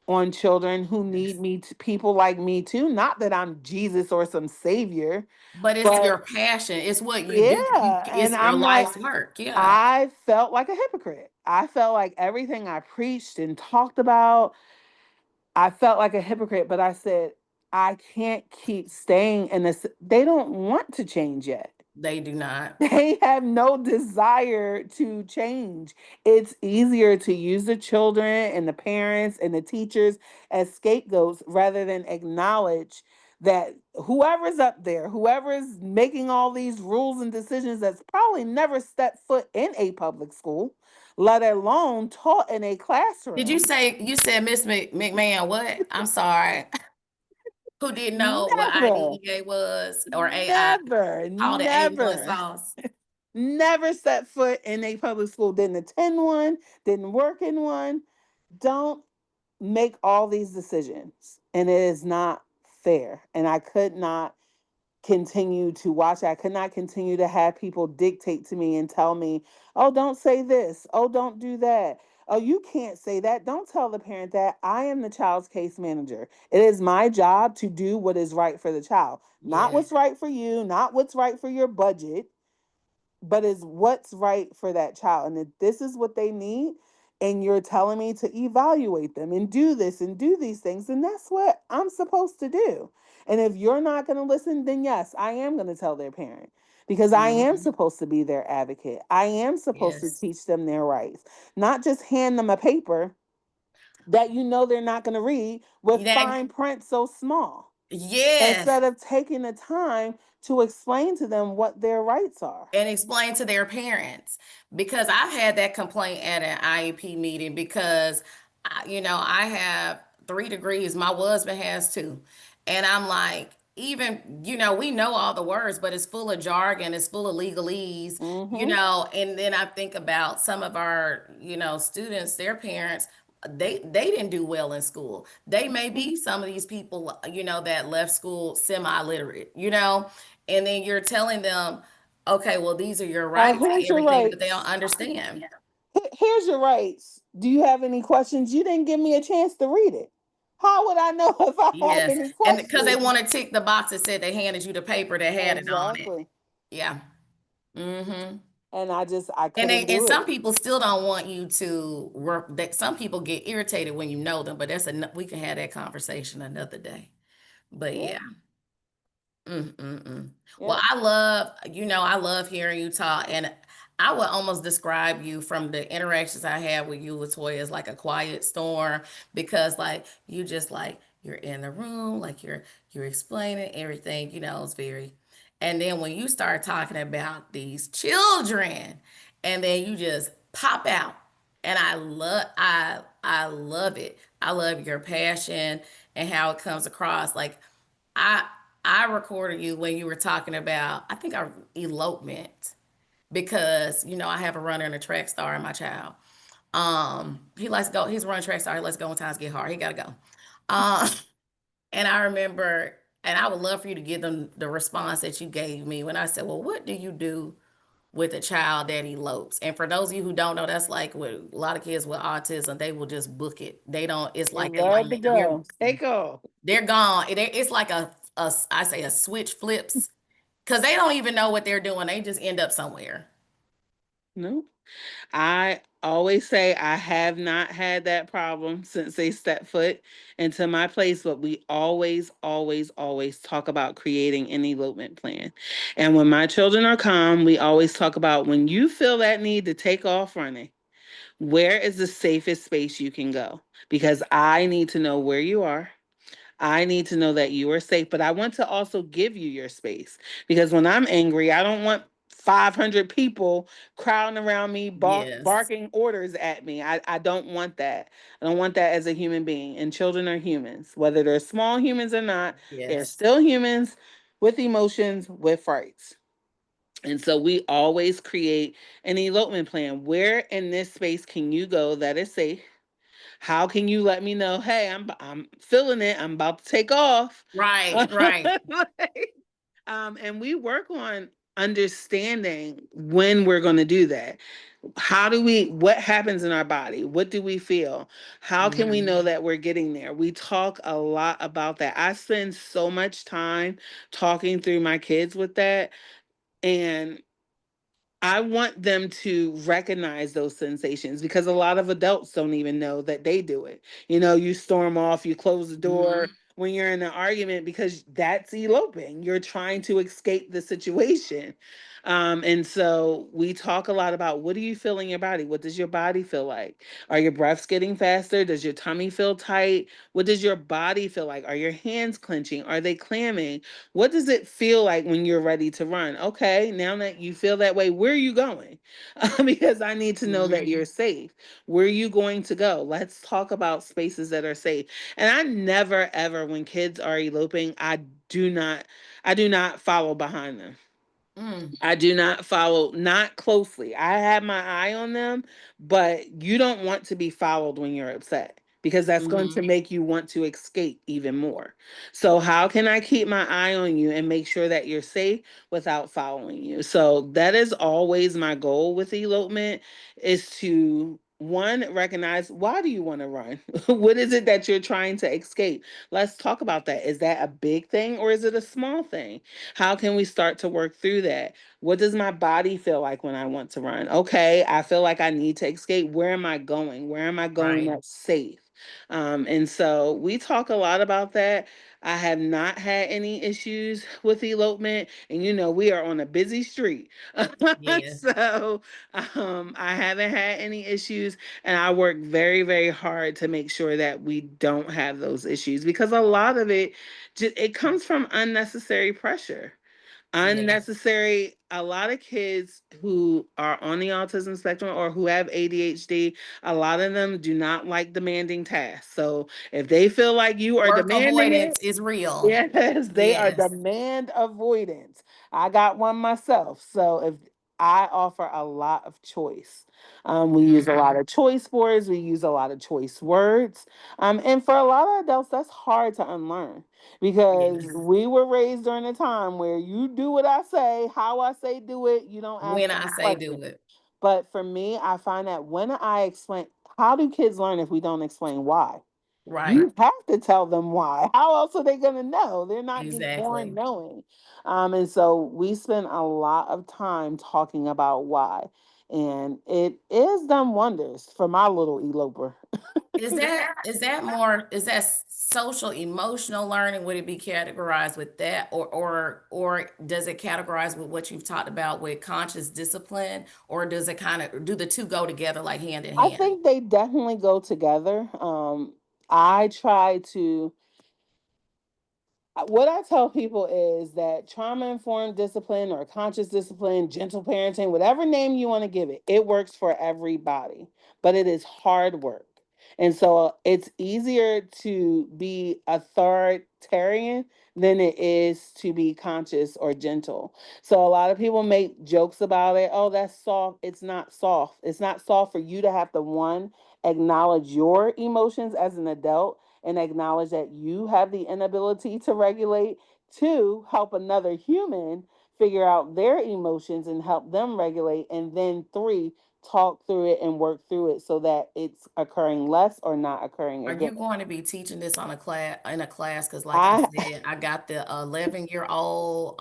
on children who need Yes. me, to people like me too? Not that I'm Jesus or some savior, But it's your but passion. It's what you do. yeah. And It's your I'm like, life's work. Yeah. I felt like a hypocrite. I felt like everything I preached and talked about, I felt like a hypocrite, but I said, I can't keep staying in this. They don't want to change yet. They do not. They have no desire to change. It's easier to use the children and the parents and the teachers as scapegoats rather than acknowledge that whoever's up there, whoever's making all these rules and decisions that's probably never stepped foot in a public school, let alone taught in a Did you classroom, say you said Miss McMahon? What? I'm sorry. Who didn't know what never, IDEA was or AI? never, Called it A1 never sauce. never set foot in a public school, didn't attend one, didn't work in one. Don't make all these decisions. And it is not fair. And I could not continue to watch it. I could not continue to have people dictate to me and tell me, oh, don't say this. Oh, don't do that. Oh, you can't say that. Don't tell the parent that. I am the child's case manager. It is my job to do what is right for the child, not Yeah. what's right for you, not what's right for your budget, but is what's right for that child. And if this is what they need, and you're telling me to evaluate them and do this and do these things, then that's what I'm supposed to do. And if you're not going to listen, then yes, I am going to tell their parent because I am Mhm. supposed to be their advocate. I am supposed to Yes. teach them their rights, not just hand them a paper that you know they're not going to read with Yeah. fine print so small Yes. instead of taking the time to explain to them what their rights are. And explain to their parents because I've had that complaint at an IEP meeting because I have 3 degrees. My husband has two, and I'm like, even we know all the words, but it's full of jargon, it's full of legalese, Mm-hmm. and then I think about some of our students, their parents. They didn't do well in school. They may be some of these people, that left school semi-literate, and then you're telling them, okay, well, these are your rights and Here's your everything, but they don't rights. understand. Here's your rights. Do you have any questions? You didn't give me a chance to read it. How would I know if I have Yes. any And because they questions? want to tick the box that said they handed you the paper that had it on it. Exactly. Yeah. Hmm. And I And couldn't do some it. people still don't want you to work. That some people get irritated when you know them, but we can have that conversation another day. But Yep. yeah. Mm-mm-mm. Well, Yep. I love hearing you talk, and I would almost describe you from the interactions I had with you, Latoya, as like a quiet storm because, like, you just like you're in the room, like you're explaining everything, it's very. And then when you start talking about these children, and then you just pop out, and I love it. I love your passion and how it comes across, like. I I recorded you when you were talking about I think our elopement because I have a runner and a track star in my child. He likes to go. He's a running track star. He likes to go when times get hard. He gotta go. Um, and I remember, and I would love for you to give them the response that you gave me when I said, "Well, what do you do with a child that elopes?" And for those of you who don't know, that's like with a lot of kids with autism, they will just book it. They don't. It's They like they love to don't. go. Take off. They're gone. It's like I say a switch flips because they don't even know what they're doing. They just end up somewhere. No. I always say I have not had that problem since they stepped foot into my place, but we always, always, always talk about creating an elopement plan. And when my children are calm, we always talk about when you feel that need to take off running, where is the safest space you can go? Because I need to know where you are. I need to know that you are safe, but I want to also give you your space because when I'm angry, I don't want 500 people crowding around me, Yes. barking orders at me. I don't want that. I don't want that as a human being. And children are humans, whether they're small humans or not, they're Yes. still humans with emotions, with rights. And so we always create an elopement plan. Where in this space can you go that is safe? How can you let me know, hey, I'm feeling it. I'm about to take off. Right. Right. And we work on understanding when we're going to do that. What happens in our body? What do we feel? How can we Hmm. know that we're getting there? We talk a lot about that. I spend so much time talking through my kids with that. And I want them to recognize those sensations because a lot of adults don't even know that they do it. You storm off, you close the door, Hmm. when you're in an argument because that's eloping. You're trying to escape the situation. And so we talk a lot about, what do you feel in your body? What does your body feel like? Are your breaths getting faster? Does your tummy feel tight? What does your body feel like? Are your hands clenching? Are they clamming? What does it feel like when you're ready to run? Okay, now that you feel that way, where are you going? Because I need to know that Mhm. you're safe. Where are you going to go? Let's talk about spaces that are safe. And I never ever, when kids are eloping, do not I do not follow behind them. Mm, I do not follow, not closely. I have my eye on them, but you don't want to be followed when you're upset, because that's going to mhm. make you want to escape even more. So, how can I keep my eye on you and make sure that you're safe without following you? So, that is always my goal with elopement, is to one, recognize, why do you want to run? What is it that you're trying to escape? Let's talk about that. Is that a big thing or is it a small thing? How can we start to work through that? What does my body feel like when I want to run? Okay, I feel like I need to escape. Where am I going? Where am I going Right. that's safe? And so we talk a lot about that. I have not had any issues with elopement, and we are on a busy street. Yeah. So I haven't had any issues, and I work very, very hard to make sure that we don't have those issues, because a lot of it, it comes from unnecessary pressure. Yeah. Unnecessary. A lot of kids who are on the autism spectrum or who have ADHD, a lot of them do not like demanding tasks. So if they feel like you are Work demanding avoidance it, is real. yes, they are Yes. demand avoidance. I got one myself. So if I offer a lot of choice. We use a lot Mhm. of choice words. We use a lot of choice words. And for a lot of adults, that's hard to unlearn, because Yes. we were raised during a time where you do what I say, how I say do it. You don't ask When I any say do questions. it. But for me, I find that when I explain, how do kids learn if we don't explain why? Right. You have to tell them why. How else are they going to know? They're not just born Exactly. knowing. And so we spend a lot of time talking about why. And it is done wonders for my little eloper. Is that social emotional learning? Would it be categorized with that, or does it categorize with what you've talked about with conscious discipline, or does it kind of do the two go together like hand in I hand? think they definitely go together. I try to what I tell people is that trauma informed discipline or conscious discipline, gentle parenting, whatever name you want to give it, it works for everybody, but it is hard work. And so it's easier to be authoritarian than it is to be conscious or gentle. So a lot of people make jokes about it. Oh, that's soft. It's not soft. It's not soft for you to have to, one, acknowledge your emotions as an adult and acknowledge that you have the inability to regulate. Two, help another human figure out their emotions and help them regulate. And then three, talk through it and work through it so that it's occurring less or not occurring Are again. you going to be teaching this on a class in a class? Because, like I I said, I got the 11-year-old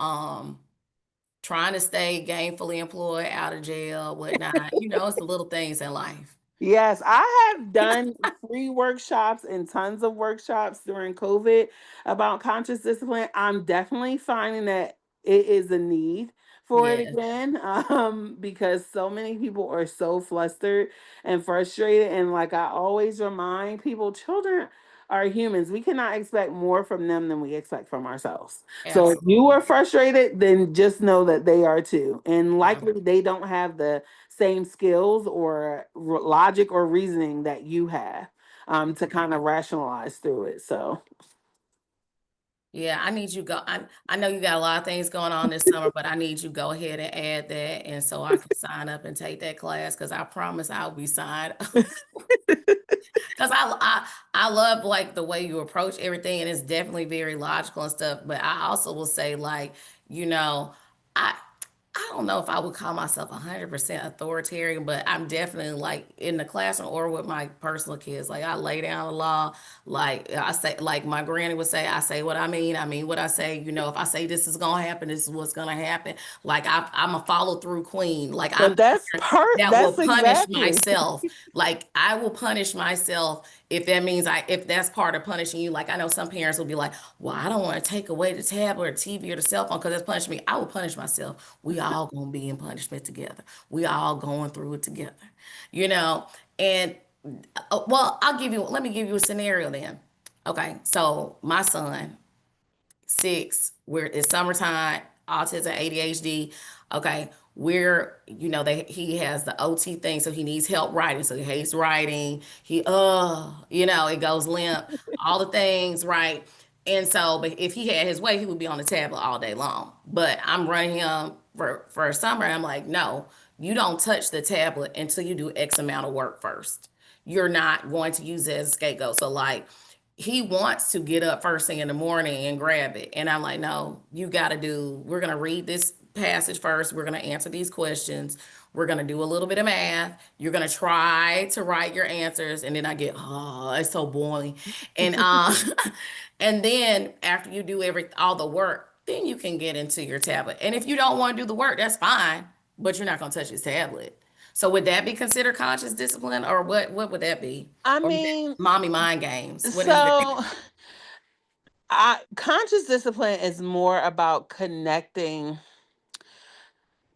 trying to stay gainfully employed, out of jail, whatnot. It's the little things in life. Yes, I have done free workshops and tons of workshops during COVID about conscious discipline. I'm definitely finding that it is a need for it Yes, again, because so many people are so flustered and frustrated. And like I always remind people, children are humans. We cannot expect more from them than we expect from ourselves. So if you absolutely. are frustrated, then just know that they are too. And Yeah. likely they don't have the same skills or logic or reasoning that you have, to kind of rationalize through it. So Yeah, I need you go. I know you got a lot of things going on this summer, but I need you go ahead and add that, and so I can sign up and take that class because I promise I'll be signed. Because I love like the way you approach everything, and it's definitely very logical and stuff. But I also will say like, you know, I I don't know if I would call myself 100% authoritarian, but I'm definitely like in the classroom or with my personal kids. Like I lay down the law. Like I say, like my granny would say, I say what I mean. I mean what I say. If I say this is gonna happen, this is what's gonna happen. Like I'm a follow through queen. Like I'm but the parent that will that's punish exactly. myself. Like I will punish myself If that means if that's part of punishing you, like I know some parents will be like, well, I don't want to take away the tablet or TV or the cell phone because that's punishing me. I will punish myself. We all gonna be in punishment together. We all going through it together, you know. And well, let me give you a scenario then. Okay, so my son, 6, where it's summertime, autism, ADHD. Okay, we're he has the OT thing, so he needs help writing. So he hates writing. It goes limp, all the things, right? And so, but if he had his way, he would be on the tablet all day long. But I'm running him for summer. And I'm like, no, you don't touch the tablet until you do X amount of work first. You're not going to use it as a scapegoat. So like he wants to get up first thing in the morning and grab it. And I'm like, no, we're going to read this passage first. We're going to answer these questions. We're going to do a little bit of math. You're going to try to write your answers. And then I get, oh, it's so boring. And, and then after you do all the work, then you can get into your tablet. And if you don't want to do the work, that's fine, but you're not going to touch his tablet. So would that be considered conscious discipline, or what would that be? I Or is that mean, mommy mind games? What is that? so conscious discipline is more about connecting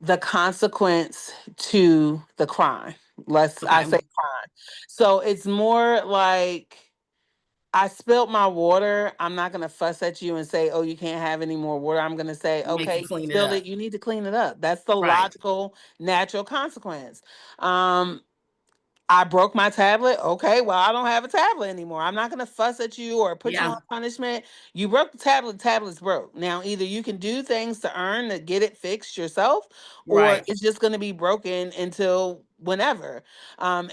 the consequence to the crime. I say Okay. crime. So it's more like, I spilled my water. I'm not going to fuss at you and say, oh, you can't have any more water. I'm going to say, Make okay, you you clean it spilled up. it. You need to clean it up. That's the Right. logical, natural consequence. Um, I broke my tablet. Okay, well, I don't have a tablet anymore. I'm not going to fuss at you or put you on Yeah. punishment. You broke the tablet's broke. Now, either you can do things to earn to get it fixed yourself, or Right. it's just going to be broken until whenever.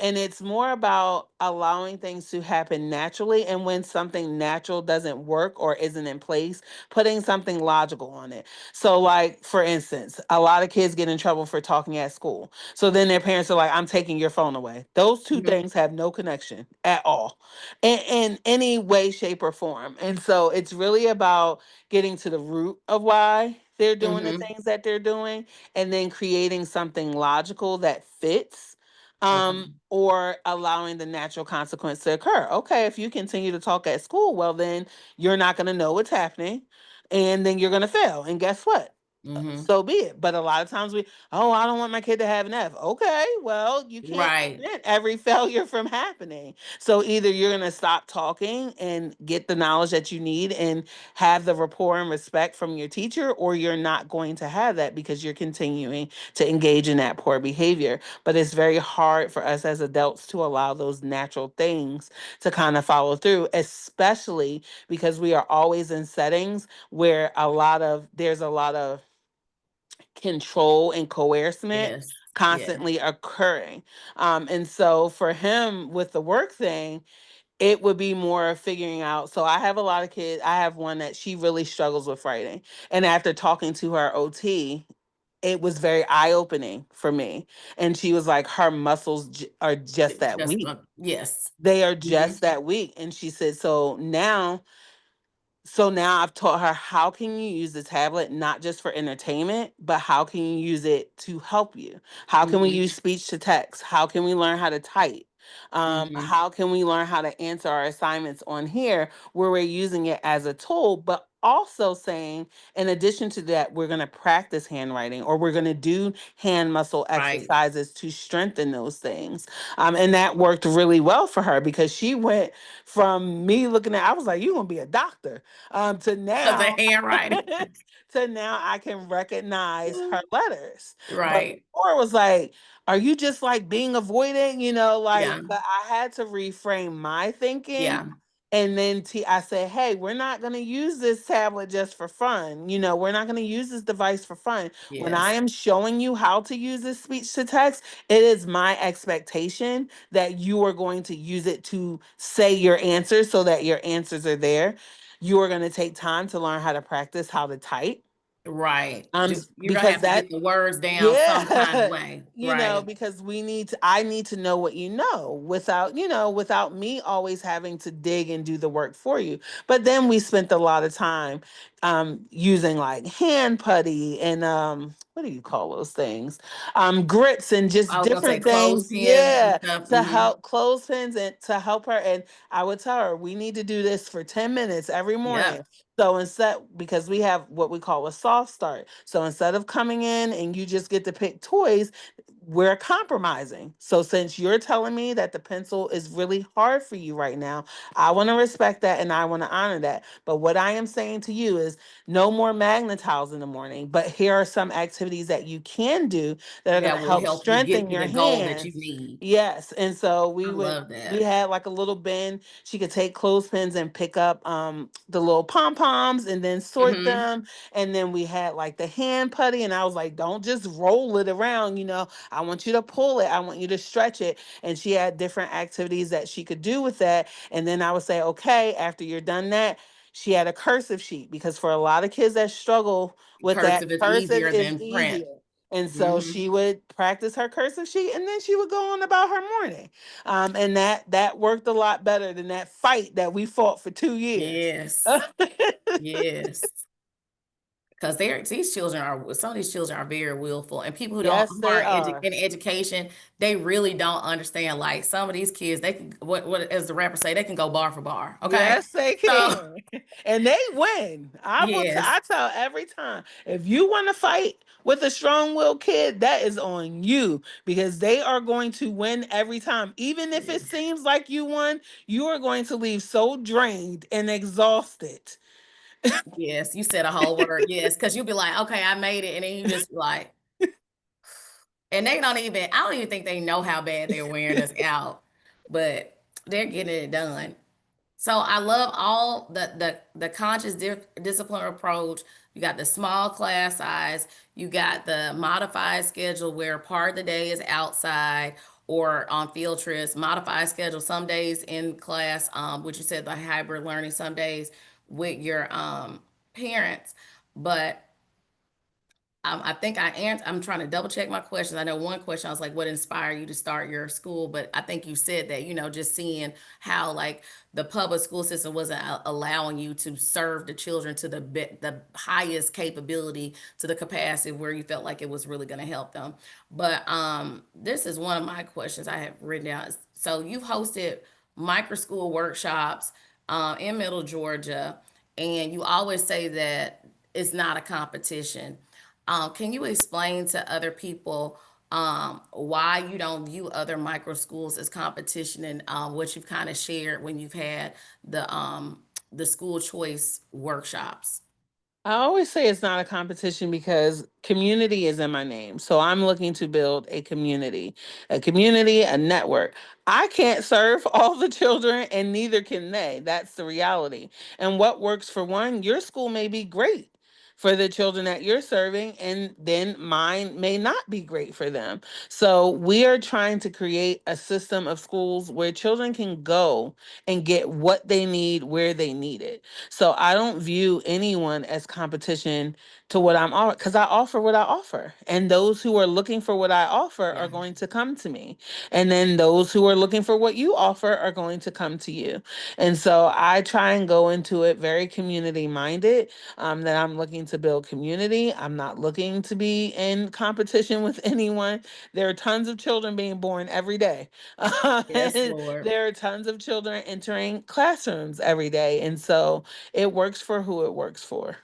And it's more about allowing things to happen naturally. And when something natural doesn't work or isn't in place, putting something logical on it. So, like, for instance, a lot of kids get in trouble for talking at school. So then their parents are like, I'm taking your phone away. Those two Hmm. things have no connection at all in any way, shape, or form. And so it's really about getting to the root of why they're doing the Hmm. things that they're doing, and then creating something logical that fits. Okay. Or allowing the natural consequence to occur. Okay, if you continue to talk at school, well, then you're not going to know what's happening, and then you're going to fail. And guess what? Hmm. So be it. But a lot of times oh, I don't want my kid to have an F. Okay, well, you can't Right. prevent every failure from happening. So either you're going to stop talking and get the knowledge that you need and have the rapport and respect from your teacher, or you're not going to have that because you're continuing to engage in that poor behavior. But it's very hard for us as adults to allow those natural things to kind of follow through, especially because we are always in settings where there's a lot of control and coercement Yes. Yeah. constantly occurring. And so for him with the work thing, it would be more of figuring out. So I have a lot of kids. I have one that she really struggles with writing. And after talking to her OT, it was very eye opening for me. And she was like, her muscles are just that Just weak. yes. They are Hmm. just that weak. And she said, so now I've taught her, how can you use the tablet not just for entertainment, but how can you use it to help you? How can we Hmm. use speech to text? How can we learn how to type? Hmm. How can we learn how to answer our assignments on here where we're using it as a tool, but also saying, in addition to that, we're going to practice handwriting, or we're going to do hand muscle Right. exercises to strengthen those things. And that worked really well for her because she went from me looking at, I was like, you're going to be a doctor, to Because the now handwriting. to now I can recognize her letters. But Right. before it was like, are you just like being avoidant? Yeah. But I had to reframe my thinking. Yeah. And then I said, hey, we're not going to use this tablet just for fun. We're not going to use this device for fun. When I Yes. am showing you how to use this speech to text, it is my expectation that you are going to use it to say your answers so that your answers are there. You are going to take time to learn how to practice how to type. Right. You're gonna Because have to that get the words down some kind of yeah, way. Right. because I need to know what you know without, without me always having to dig and do the work for you. But then we spent a lot of time using like hand putty and what do you call those things? Grits and just I was gonna say different things. clothespins and Yeah, stuff. to Hmm. help clothespins and to help her. And I would tell her, we need to do this for 10 minutes every morning. Yep. So instead, because we have what we call a soft start. So instead of coming in and you just get to pick toys, we're compromising. So since you're telling me that the pencil is really hard for you right now, I want to respect that and I want to honor that. But what I am saying to you is no more magnet tiles in the morning. But here are some activities that you can do that are going to That will help help you get strengthen to your the goal that you hands. need. Yes. And so I love we that. had like a little bin. She could take clothespins and pick up the little pom poms and then sort Hmm. them. And then we had like the hand putty, and I was like, don't just roll it around, I want you to pull it, I want you to stretch it. And she had different activities that she could do with that. And then I would say, okay, after you're done that, she had a cursive sheet because for a lot of kids that struggle with that, Cursive is cursive easier is than print. easier. And so Hmm. she would practice her cursive sheet and then she would go on about her morning. And that worked a lot better than that fight that we fought for 2 years. Yes. Yes. Because these children are some of these children are very willful, and people Yes, who they aren't are. in education, they really don't understand. Like some of these kids, they can what as the rapper say, they can go bar for bar. Okay, Yes, they so can. And they win. yes, I tell every time, if you want to fight with a strong-willed kid, that is on you because they are going to win every time. Even if it seems like you won, you are going to leave so drained and exhausted. yes, you said a whole word. Yes, because you'll be like, okay, I made it, and then you just be like, and they don't even. I don't even think they know how bad they're wearing us out, but they're getting it done. So I love all the conscious discipline approach. You got the small class size. You got the modified schedule where part of the day is outside or on field trips. Modified schedule some days in class, which you said the hybrid learning some days with your parents. But I think I answered. I'm trying to double check my questions. I know one question I was like, "What inspired you to start your school?" But I think you said that just seeing how like the public school system wasn't allowing you to serve the children to the highest capability, to the capacity where you felt like it was really going to help them. But this is one of my questions I have written down. So you've hosted microschool workshops in Middle Georgia, and you always say that it's not a competition. Can you explain to other people why you don't view other micro schools as competition and what you've kind of shared when you've had the school choice workshops? I always say it's not a competition because community is in my name. So I'm looking to build a community, a network. I can't serve all the children and neither can they. That's the reality. And what works for one, your school may be great for the children that you're serving, and then mine may not be great for them. So we are trying to create a system of schools where children can go and get what they need where they need it. So I don't view anyone as competition to what I'm offering because I offer what I offer. And those who are looking for what I offer are Yeah. going to come to me. And then those who are looking for what you offer are going to come to you. And so I try and go into it very community minded, that I'm looking to build community. I'm not looking to be in competition with anyone. There are tons of children being born every day. Yes, And Lord. there are tons of children entering classrooms every day. And so it works for who it works for.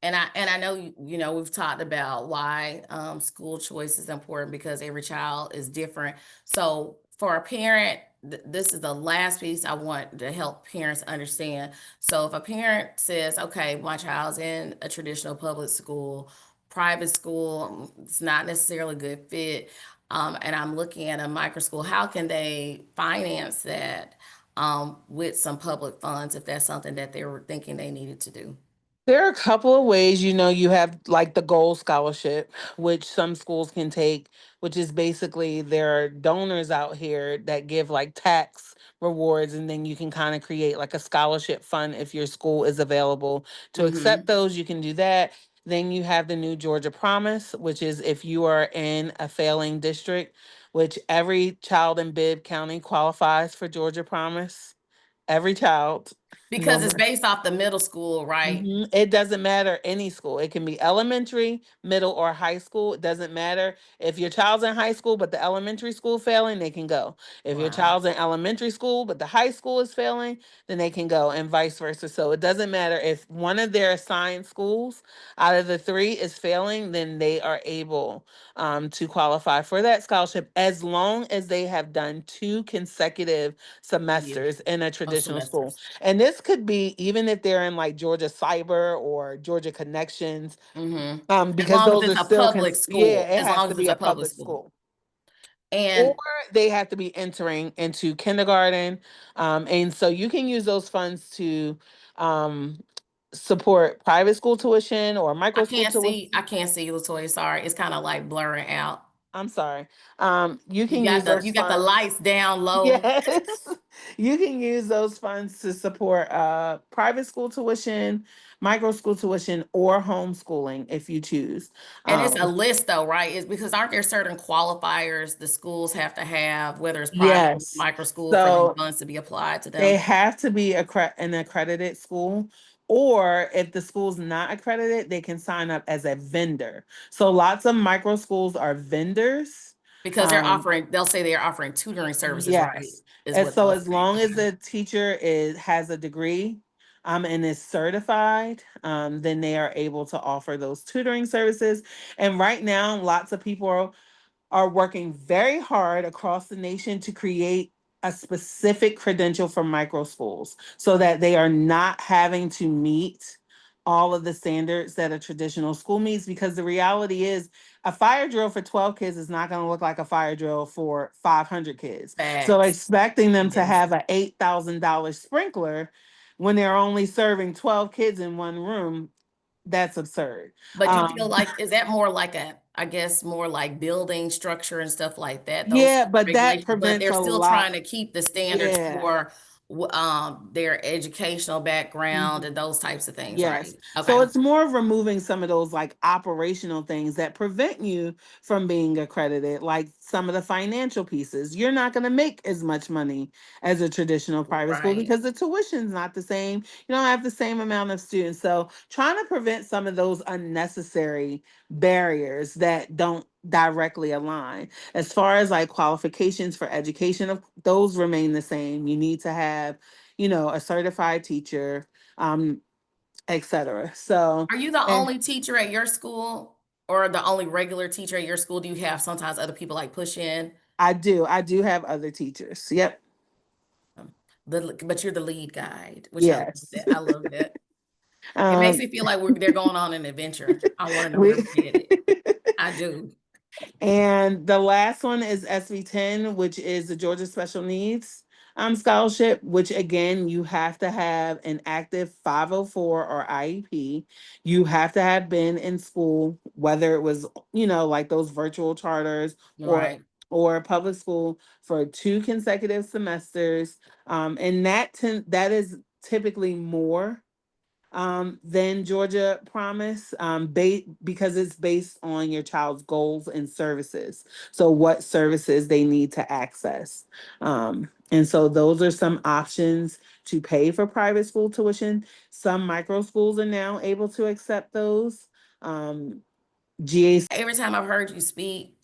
And I know we've talked about why school choice is important because every child is different. So for a parent, this is the last piece I want to help parents understand. So if a parent says, "Okay, my child's in a traditional public school, private school, it's not necessarily a good fit," and I'm looking at a micro school, how can they finance that with some public funds if that's something that they were thinking they needed to do? There are a couple of ways, you have like the gold scholarship, which some schools can take, which is basically there are donors out here that give like tax rewards, and then you can kind of create like a scholarship fund if your school is available to accept Hmm. those. You can do that. Then you have the new Georgia Promise, which is if you are in a failing district, which every child in Bibb County qualifies for Georgia Promise. Every child, no Because it's matter. based off the middle school, right? It doesn't matter any school. It can be elementary, middle, or high school. It doesn't matter if your child's in high school but the elementary school failing, they can go. If your Wow. child's in elementary school but the high school is failing, then they can go, and vice versa. So it doesn't matter if one of their assigned schools out of the three is failing, then they are able to qualify for that scholarship as long as they have done two consecutive Years semesters in a of traditional school. semesters. And this could be even if they're in like Georgia Cyber or Georgia Connections, Hmm. As because long as those are it's a still, public yeah, school, it as has long to as it's be a a public public school. school. Or And they have to be entering into kindergarten. And so you can use those funds to um, support private school tuition or micro school tuition. I can't see you, Latoya. Sorry. It's kind of like blurring out. I'm sorry. You can use You those got the funds. lights down low. Yes. You can use those funds to support private school tuition, micro school tuition, or homeschooling if you choose. And it's a Um, list though, right? It's because aren't there certain qualifiers the schools have to have, whether it's private or yes. micro school, for these So funds to be applied to they them? have to be an accredited school, or if the school's not accredited, they can sign up as a vendor. So lots of micro schools are vendors. Because Um, they'll say they're offering tutoring services, right? Yes. Is And what so they'll as say. long as Okay. the teacher has a degree and is certified, then they are able to offer those tutoring services. And right now, lots of people are working very hard across the nation to create a specific credential for micro schools so that they are not having to meet all of the standards that a traditional school meets, because the reality is a fire drill for 12 kids is not going to look like a fire drill for 500 kids. So Facts. expecting them to Yes. have an $8,000 sprinkler when they're only serving 12 kids in one room, that's absurd. But you feel Um, like, is that more like I guess more like building structure and stuff like that, those yeah, but that regulations, but prevents they're a still lot. trying to keep the standards Yeah. for their educational background Mhm. and those types of things, Yes. right? So Okay. it's more of removing some of those like operational things that prevent you from being accredited, like some of the financial pieces. You're not going to make as much money as a traditional private school Right. because the tuition's not the same. You don't have the same amount of students. So trying to prevent some of those unnecessary barriers that don't directly align. As far as like qualifications for education, of those remain the same. You need to have, a certified teacher. Etc. So, Are you the and only teacher at your school or the only regular teacher at your school? Do you have sometimes other people like push in? I do have other teachers. Yep. But you're the lead guide, which I love Yes. that. I love that. It makes um, me feel like they're going on an adventure. I want to know where we we're headed. I do. And the last one is SB10, which is the Georgia Special Needs scholarship, which again, you have to have an active 504 or IEP. You have to have been in school, whether it was, like those virtual charters or Right. public school for two consecutive semesters. And that is typically more than Georgia Promise, because it's based on your child's goals and services. So, what services they need to access. And so, those are some options to pay for private school tuition. Some micro schools are now able to accept those. GAC. Every time I've heard you speak,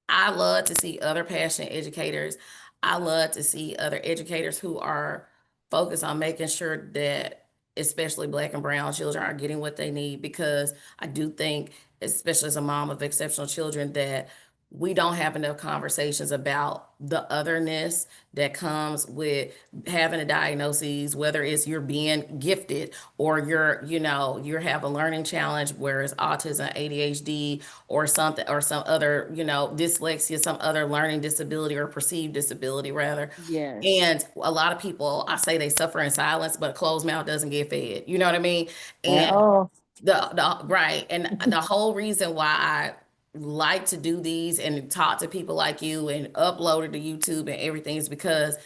I love to see other passionate educators. I love to see other educators who are focused on making sure that especially Black and brown children are getting what they need, because I do think, especially as a mom of exceptional children, that we don't have enough conversations about the otherness that comes with having a diagnosis, whether it's you're being gifted or you have a learning challenge, where it's autism, ADHD, or something, or some other, dyslexia, some other learning disability or perceived disability rather. Yes. And a lot of people, I say, they suffer in silence, but a closed mouth doesn't get fed. You know what I mean? At And all. the right. And the whole reason why I like to do these and talk to people like you and upload it to YouTube and everything is because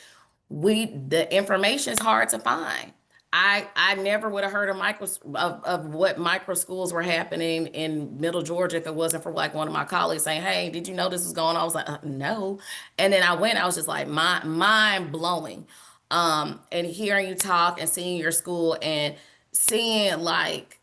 the information is hard to find. I never would have heard of what micro schools were happening in Middle Georgia if it wasn't for like one of my colleagues saying, "Hey, did you know this was going on?" I was like, "No," and then I was just like, mind blowing, and hearing you talk and seeing your school and seeing like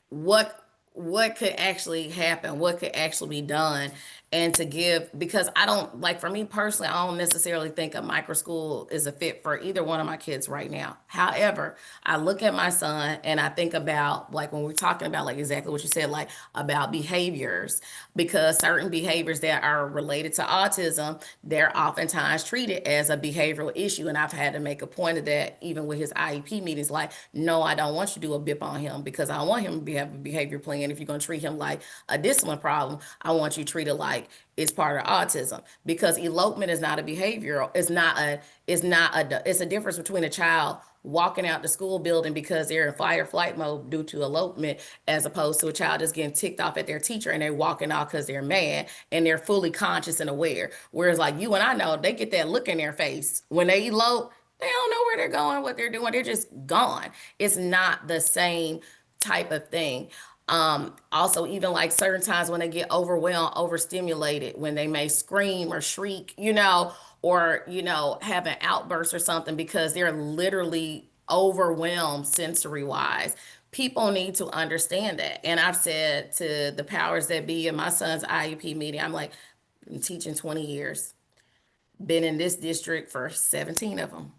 what what could actually happen, what could actually be done, and to give, because I don't, like, for me personally, I don't necessarily think a micro school is a fit for either one of my kids right now. However, I look at my son and I think about, like, when we're talking about, like, exactly what you said, like about behaviors, because certain behaviors that are related to autism, they're oftentimes treated as a behavioral issue. And I've had to make a point of that even with his IEP meetings. Like, no, I don't want you to do a BIP on him because I want him to have a behavior plan. If you're going to treat him like a discipline problem, I want you to treat it like it's part of autism, because elopement is not a behavioral. It's a difference between a child walking out the school building because they're in fight or flight mode due to elopement, as opposed to a child just getting ticked off at their teacher and they're walking off because they're mad and they're fully conscious and aware. Whereas, like, you and I know, they get that look in their face when they elope. They don't know where they're going, what they're doing. They're just gone. It's not the same type of thing. Also, even like certain times when they get overwhelmed, overstimulated, when they may scream or shriek, or, have an outburst or something because they're literally overwhelmed sensory wise. People need to understand that. And I've said to the powers that be in my son's IEP meeting, I'm like, I'm teaching 20 years, been in this district for 17 of them,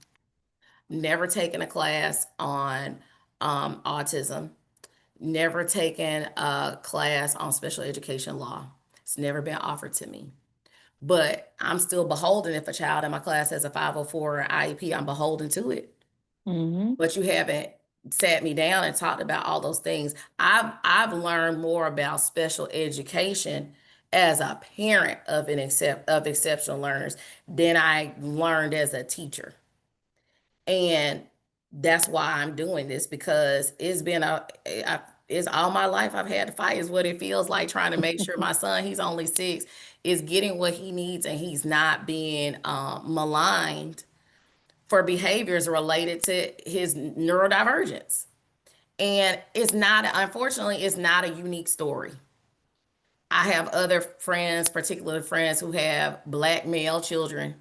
never taken a class on autism, never taken a class on special education law. It's never been offered to me. But I'm still beholden. If a child in my class has a 504 or IEP, I'm beholden to it. Hmm. But you haven't sat me down and talked about all those things. I've learned more about special education as a parent of exceptional learners than I learned as a teacher. And that's why I'm doing this, because it's all my life I've had to fight, is what it feels like, trying to make sure my son, he's only 6, is getting what he needs and he's not being maligned for behaviors related to his neurodivergence. And unfortunately, it's not a unique story. I have other friends, particular friends, who have black male children,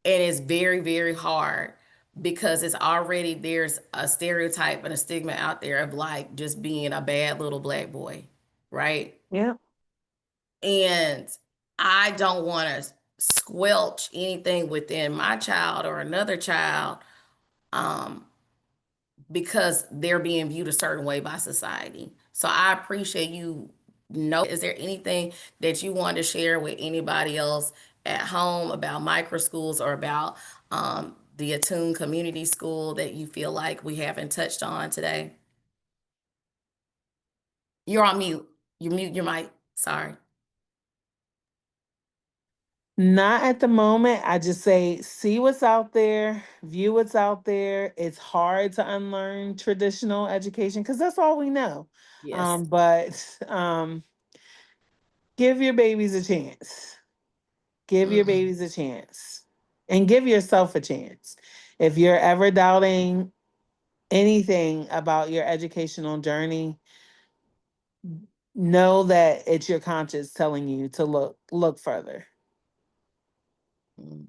and it's very, very hard because there's a stereotype and a stigma out there of like just being a bad little black boy, right? Yeah. And I don't want to squelch anything within my child or another child, um, because they're being viewed a certain way by society. So I appreciate you. Is there anything that you want to share with anybody else at home about micro schools or about the Attuned Community School that you feel like we haven't touched on today? You're on mute. You mute your mic. Sorry. Not at the moment. I just say, see what's out there, view what's out there. It's hard to unlearn traditional education because that's all we know. Yes. But give your babies a chance. Give your Mm, babies a chance and give yourself a chance. If you're ever doubting anything about your educational journey, know that it's your conscience telling you to look further. mm.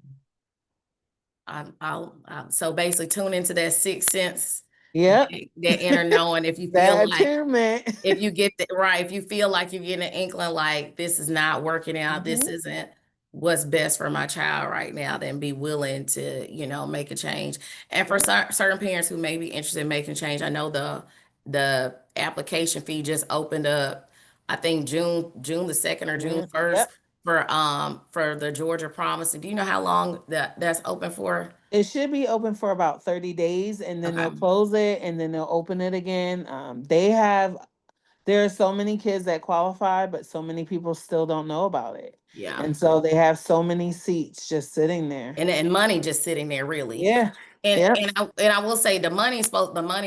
So basically tune into that sixth sense, Yep. that inner knowing. If you feel That like, attunement. if you get the right, if you feel like you're getting an inkling like this is not working out, this Mhm. isn't what's best for my child right now, then be willing to, make a change. And for certain parents who may be interested in making change, I know the application fee just opened up I think June the 2nd or June June, 1st yep. for the Georgia Promise. And do you know how long that's open for? It should be open for about 30 days and then they'll Okay. close it and then they'll open it again. There are so many kids that qualify, but so many people still don't know about it. Yeah. And so they have so many seats just sitting there. And money just sitting there really. Yeah. And Yep. I will say the money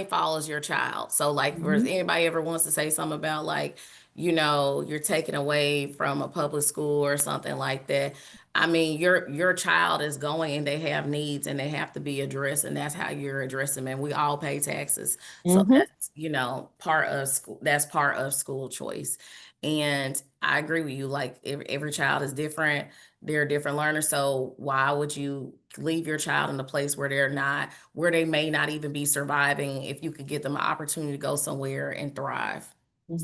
follows your child. So like for Hmm. anybody ever wants to say something about like, you're taking away from a public school or something like that. I mean, your child is going and they have needs and they have to be addressed, and that's how you're addressing them. And we all pay taxes. So Hmm. that's, part of school, that's part of school choice. And I agree with you, like every child is different. They're different learners. So why would you leave your child in a place where where they may not even be surviving if you could get them an opportunity to go somewhere and thrive? Hmm.